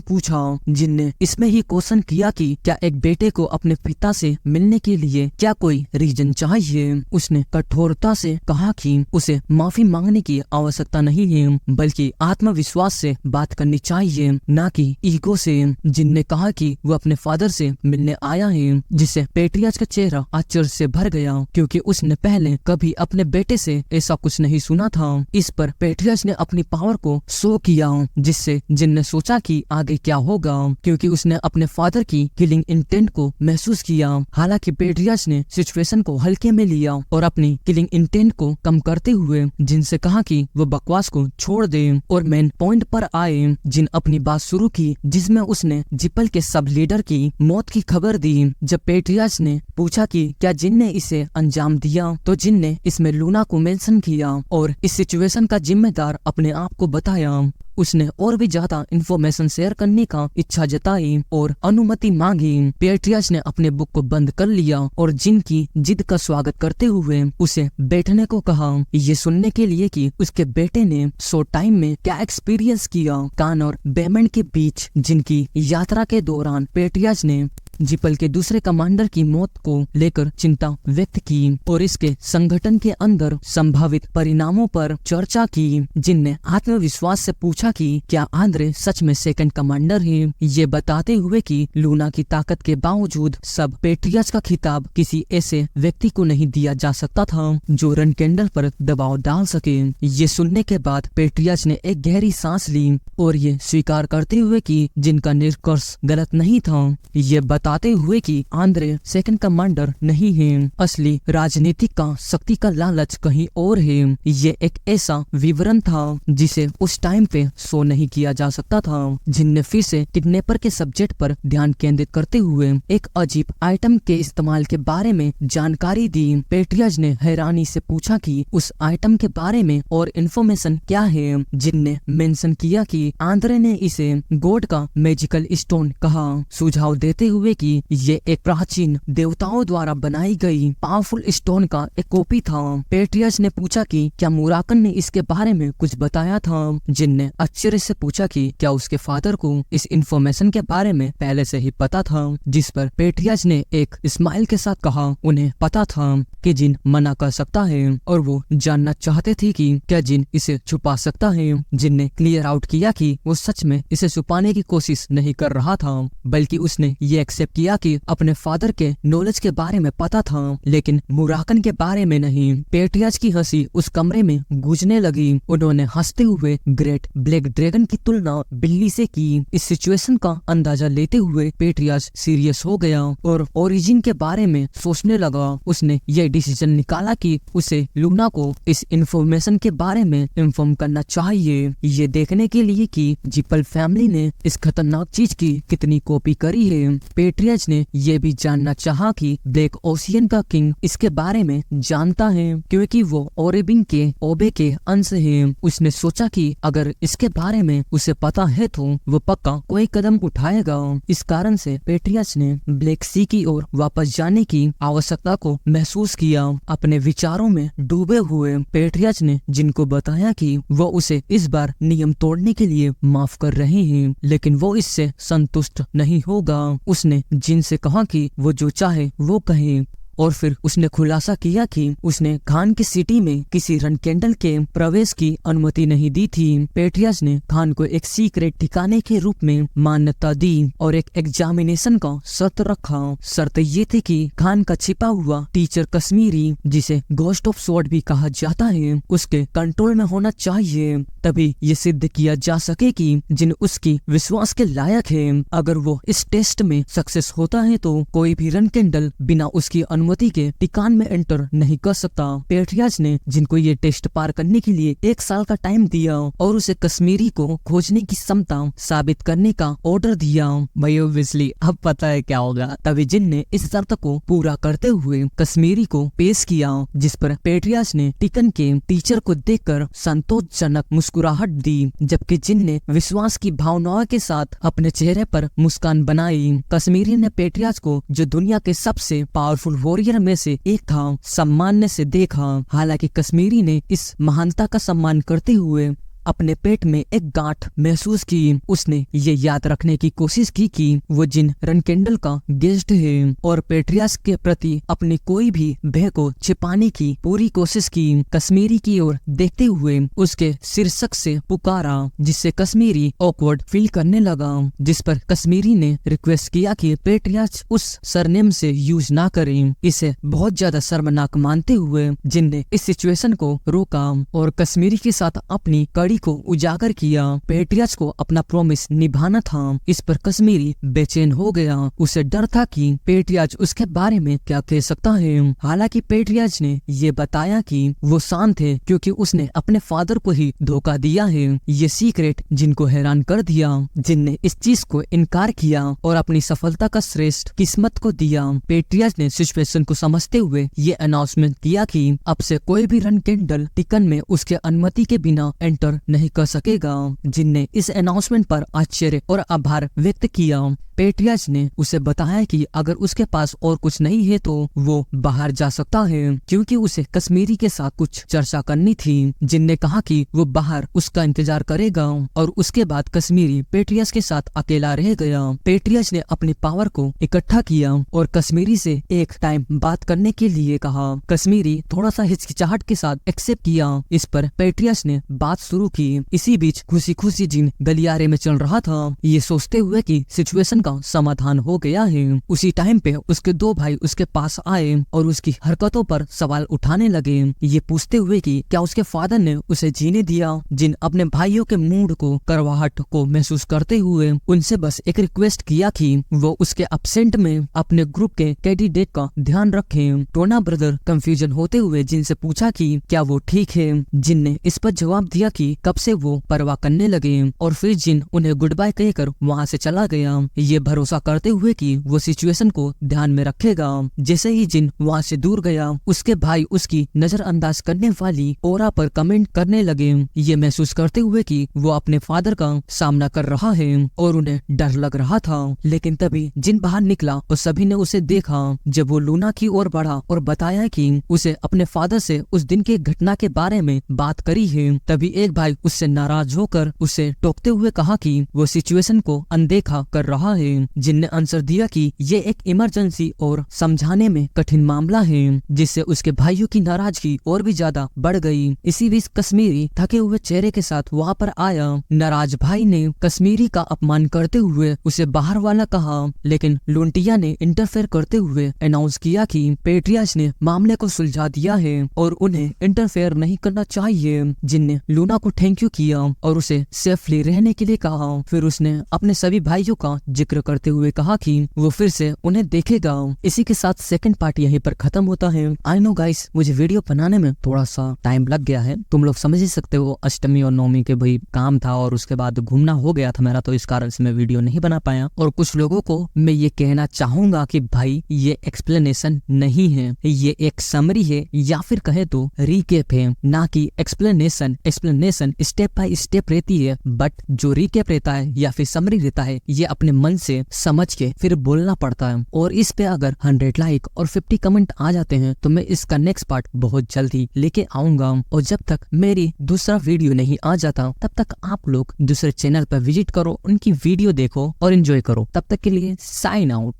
पूछा। जिन ने इसमें ही क्वेश्चन किया कि क्या एक बेटे को अपने पिता से मिलने के लिए क्या कोई रीजन चाहिए। उसने कठोरता से कहा कि उसे माफी मांगने की आवश्यकता नहीं है, बल्कि आत्मविश्वास से बात करनी चाहिए, ना कि ईगो से। जिन ने कहा कि वो अपने फादर से मिलने आया है, जिससे पेट्रियार्च का चेहरा आश्चर्य से भर गया, क्योंकि उसने पहले कभी अपने बेटे से ऐसा कुछ नहीं सुना था। इस पर पेट्रियार्च ने अपनी पावर को शो किया, जिससे जिन ने सोचा कि आगे क्या होगा, क्योंकि उसने अपने फादर की किलिंग इंटेंट को महसूस किया। हालांकि पेट्रियार्च ने सिचुएशन को हल्के में लिया और अपनी किलिंग इंटेंट को कम करते हुए जिनसे कहा कि वो बकवास को छोड़ दे और मेन पॉइंट पर आए। जिन अपनी बात शुरू की, जिसमें उसने जिपल के सब लीडर की मौत की खबर दी। जब पेट्रियार्च ने पूछा कि क्या जिन ने इसे अंजाम दिया, तो जिन ने इसमें लूना को मेंशन किया और इस सिचुएशन का जिम्मेदार अपने आप को बताया। उसने और भी ज्यादा इंफॉर्मेशन शेयर करने का इच्छा जताई और अनुमति मांगी। पेट्रियार्च ने अपने बुक को बंद कर लिया और जिन की जिद का स्वागत करते हुए उसे बैठने को कहा, ये सुनने के लिए कि उसके बेटे ने शॉर्ट टाइम में क्या एक्सपीरियंस किया। कान और बेमेंट के बीच जिनकी यात्रा के दौरान पेट्रियार्च ने जिपल के दूसरे कमांडर की मौत को लेकर चिंता व्यक्त की और इसके संगठन के अंदर संभावित परिणामों पर चर्चा की। जिनने आत्मविश्वास से पूछा कि क्या आंद्रे सच में सेकंड कमांडर है, ये बताते हुए कि लूना की ताकत के बावजूद सब पेट्रियार्च का खिताब किसी ऐसे व्यक्ति को नहीं दिया जा सकता था जो रनकेंडल पर दबाव डाल सके। ये सुनने के बाद पेट्रियार्च ने एक गहरी सांस ली और ये स्वीकार करते हुए कि जिनका निष्कर्ष गलत नहीं था, ये बताते हुए कि आंद्रे सेकंड कमांडर नहीं है। असली राजनीतिक का शक्ति का लालच कहीं और है। ये एक ऐसा विवरण था जिसे उस टाइम पे शो नहीं किया जा सकता था। जिनने फिर से किडनैपर के सब्जेक्ट पर ध्यान केंद्रित करते हुए एक अजीब आइटम के इस्तेमाल के बारे में जानकारी दी। पेट्रियार्च ने हैरानी से पूछा कि उस आइटम के बारे में और इन्फॉर्मेशन क्या है। जिनने मेंशन किया कि आंद्रे ने इसे गॉड का मैजिकल स्टोन कहा, सुझाव देते हुए कि ये एक प्राचीन देवताओं द्वारा बनाई गई पावरफुल स्टोन का एक कॉपी था। पेट्रियार्च ने पूछा कि क्या मुराकन ने इसके बारे में कुछ बताया था। जिनने आश्चर्य से पूछा कि क्या उसके फादर को इस इंफॉर्मेशन के बारे में पहले से ही पता था, जिस पर पेट्रियार्च ने एक स्माइल के साथ कहा उन्हें पता था कि जिन मना कर सकता है और वो जानना चाहते थे कि क्या जिन इसे छुपा सकता है। जिन ने क्लियर आउट किया कि वो सच में इसे छुपाने की कोशिश नहीं कर रहा था, बल्कि उसने ये एक्सेप्ट किया कि अपने फादर के नॉलेज के बारे में पता था, लेकिन मुराकन के बारे में नहीं। पेट्रियार्च की हंसी उस कमरे में गूंजने लगी। उन्होंने हंसते हुए ग्रेट ब्लैक ड्रैगन की तुलना बिल्ली से की। इस सिचुएशन का अंदाजा लेते हुए पेट्रियार्च सीरियस हो गया और ओरिजिन के बारे में सोचने लगा। उसने ये डिसीजन निकाला कि उसे लूना को इस इंफॉर्मेशन के बारे में इन्फॉर्म करना चाहिए, ये देखने के लिए कि जिपल फैमिली ने इस खतरनाक चीज की कितनी कॉपी करी है। पेट्रियार्च ने यह भी जानना चाहा कि ब्लैक ओशियन का किंग इसके बारे में जानता है, क्योंकि वो ओरेबिन के ओबे के अंश है। उसने सोचा कि अगर इसके बारे में उसे पता है तो वो पक्का कोई कदम उठाएगा। इस कारण से पेट्रियार्च ने ब्लैक सी की ओर वापस जाने की आवश्यकता को महसूस किया। अपने विचारों में डूबे हुए पेट्रियार्च ने जिनको बताया कि वो उसे इस बार नियम तोड़ने के लिए माफ कर रहे हैं, लेकिन वो इससे संतुष्ट नहीं होगा। उसने जिन से कहा कि वो जो चाहे वो कहे और फिर उसने खुलासा किया कि उसने खान की सिटी में किसी रनकेंडल के प्रवेश की अनुमति नहीं दी थी। पेट्रियार्च ने खान को एक सीक्रेट ठिकाने के रूप में मान्यता दी और एक एग्जामिनेशन का शर्त रखा। शर्त ये थी कि खान का छिपा हुआ टीचर कश्मीरी, जिसे घोस्ट ऑफ स्वॉर्ड भी कहा जाता है, उसके कंट्रोल में होना चाहिए। तभी ये सिद्ध किया जा सके कि जिन उसकी विश्वास के लायक है। अगर वो इस टेस्ट में सक्सेस होता है तो कोई भी रनकेंडल बिना उसकी अनुमति के टिकान में एंटर नहीं कर सकता। पेट्रियार्च ने जिनको ये टेस्ट पार करने के लिए 1 साल का टाइम दिया और उसे कश्मीरी को खोजने की क्षमता साबित करने का ऑर्डर दिया। भाई ऑब्वियसली अब पता है क्या होगा। तभी जिन ने इस शर्त को पूरा करते हुए कश्मीरी को पेश किया, जिस पर पेट्रियार्च ने टिकन के टीचर को देखकर संतोषजनक मुस्कुराहट दी, जबकि जिन ने विश्वास की भावनाओं के साथ अपने चेहरे पर मुस्कान बनाई। कश्मीरी ने पेट्रियार्च को जो दुनिया के सबसे पावरफुल वॉरियर में से एक था, सम्मान से देखा। हालांकि कश्मीरी ने इस महानता का सम्मान करते हुए अपने पेट में एक गांठ महसूस की। उसने ये याद रखने की कोशिश की कि वो जिन रनकेंडल का गेस्ट है और पेट्रियास के प्रति अपनी कोई भी भय को छिपाने की पूरी कोशिश की। कश्मीरी की ओर देखते हुए उसके शीर्षक से पुकारा, जिससे कश्मीरी ऑकवर्ड फील करने लगा, जिस पर कश्मीरी ने रिक्वेस्ट किया कि पेट्रियास उस सरनेम से यूज ना करें। इसे बहुत ज्यादा शर्मनाक मानते हुए जिन ने इस सिचुएशन को रोका और कश्मीरी के साथ अपनी को उजागर किया। पेट्रियास को अपना प्रॉमिस निभाना था। इस पर कश्मीरी बेचैन हो गया। उसे डर था कि पेट्रियास उसके बारे में क्या कह सकता है। हालांकि पेट्रियास ने ये बताया कि वो शांत है क्योंकि उसने अपने फादर को ही धोखा दिया है। ये सीक्रेट जिनको हैरान कर दिया। जिनने इस चीज को इनकार किया और अपनी सफलता का श्रेष्ठ किस्मत को दिया। पेट्रियास ने सिचुएशन को समझते हुए ये अनाउंसमेंट किया कि अब से कोई भी रनकेंडल टिकन में उसके अनुमति के बिना एंटर नहीं कर सकेगा। जिनने इस अनाउंसमेंट पर आश्चर्य और आभार व्यक्त किया। पेट्रियास ने उसे बताया कि अगर उसके पास और कुछ नहीं है तो वो बाहर जा सकता है, क्योंकि उसे कश्मीरी के साथ कुछ चर्चा करनी थी। जिनने कहा कि वो बाहर उसका इंतजार करेगा और उसके बाद कश्मीरी पेट्रियास के साथ अकेला रह गया। पेट्रियास ने अपनी पावर को इकट्ठा किया और कश्मीरी से एक टाइम बात करने के लिए कहा। कश्मीरी थोड़ा सा हिचकिचाहट के साथ एक्सेप्ट किया। इस पर पेट्रियास ने बात शुरू की। इसी बीच खुशी खुशी जिन गलियारे में चल रहा था, ये सोचते हुए कि सिचुएशन का समाधान हो गया है। उसी टाइम पे उसके दो भाई उसके पास आए और उसकी हरकतों पर सवाल उठाने लगे, ये पूछते हुए कि क्या उसके फादर ने उसे जीने दिया। जिन अपने भाइयों के मूड को करवाहट को महसूस करते हुए उनसे बस एक रिक्वेस्ट किया कि वो उसके एब्सेंट में अपने ग्रुप के कैंडिडेट का ध्यान रखें। टोना ब्रदर कंफ्यूजन होते हुए जिनसे पूछा कि क्या वो ठीक है। जिन ने इस पर जवाब दिया कि कब से वो परवाह करने लगे और फिर जिन उन्हें गुड बाय कहकर वहाँ से चला गया, ये भरोसा करते हुए कि वो सिचुएशन को ध्यान में रखेगा। जैसे ही जिन वहाँ से दूर गया, उसके भाई उसकी नजरअंदाज करने वाली ओरा पर कमेंट करने लगे, ये महसूस करते हुए कि वो अपने फादर का सामना कर रहा है और उन्हें डर लग रहा था। लेकिन तभी जिन बाहर निकला और सभी ने उसे देखा। जब वो लूना की ओर बढ़ा और बताया कि उसे अपने फादर से उस दिन के घटना के बारे में बात करी है, तभी एक भाई उससे नाराज होकर उसे टोकते हुए कहा कि वो सिचुएशन को अनदेखा कर रहा है। जिनने आंसर दिया कि ये एक इमरजेंसी और समझाने में कठिन मामला है, जिससे उसके भाइयों की नाराजगी और भी ज्यादा बढ़ गई। इसी बीच कश्मीरी थके हुए चेहरे के साथ वहाँ पर आया। नाराज भाई ने कश्मीरी का अपमान करते हुए उसे बाहर वाला कहा, लेकिन लुंटिया ने इंटरफेयर करते हुए अनाउंस किया कि पेट्रियास ने मामले को सुलझा दिया है और उन्हें इंटरफेयर नहीं करना चाहिए। जिनने लूना को थैंक यू किया और उसे सेफली रहने के लिए कहा। फिर उसने अपने सभी भाइयों का जिक्र करते हुए कहा कि वो फिर से उन्हें देखेगा। इसी के साथ सेकंड पार्ट यहीं पर खत्म होता है। आई नो गाइस, मुझे वीडियो बनाने में थोड़ा सा टाइम लग गया है। तुम लोग समझ ही सकते हो, अष्टमी और नवमी के भाई काम था और उसके बाद घूमना हो गया था मेरा, तो इस कारण से मैं वीडियो नहीं बना पाया। और कुछ लोगों को मैं ये कहना चाहूंगा कि भाई ये एक्सप्लेनेशन नहीं है, ये एक समरी है या फिर कहे तो रिकेप है, ना कि explanation. Explanation step by step रहती है, बट जो रिकेप रहता है या फिर समरी रहता है, ये अपने मन से समझ के फिर बोलना पड़ता है। और इस पे अगर 100 लाइक और 50 कमेंट आ जाते हैं तो मैं इसका नेक्स्ट पार्ट बहुत जल्दी लेके आऊंगा। और जब तक मेरी दूसरा वीडियो नहीं आ जाता, तब तक आप लोग दूसरे चैनल पर विजिट करो, उनकी वीडियो देखो और एंजॉय करो। तब तक के लिए साइन आउट।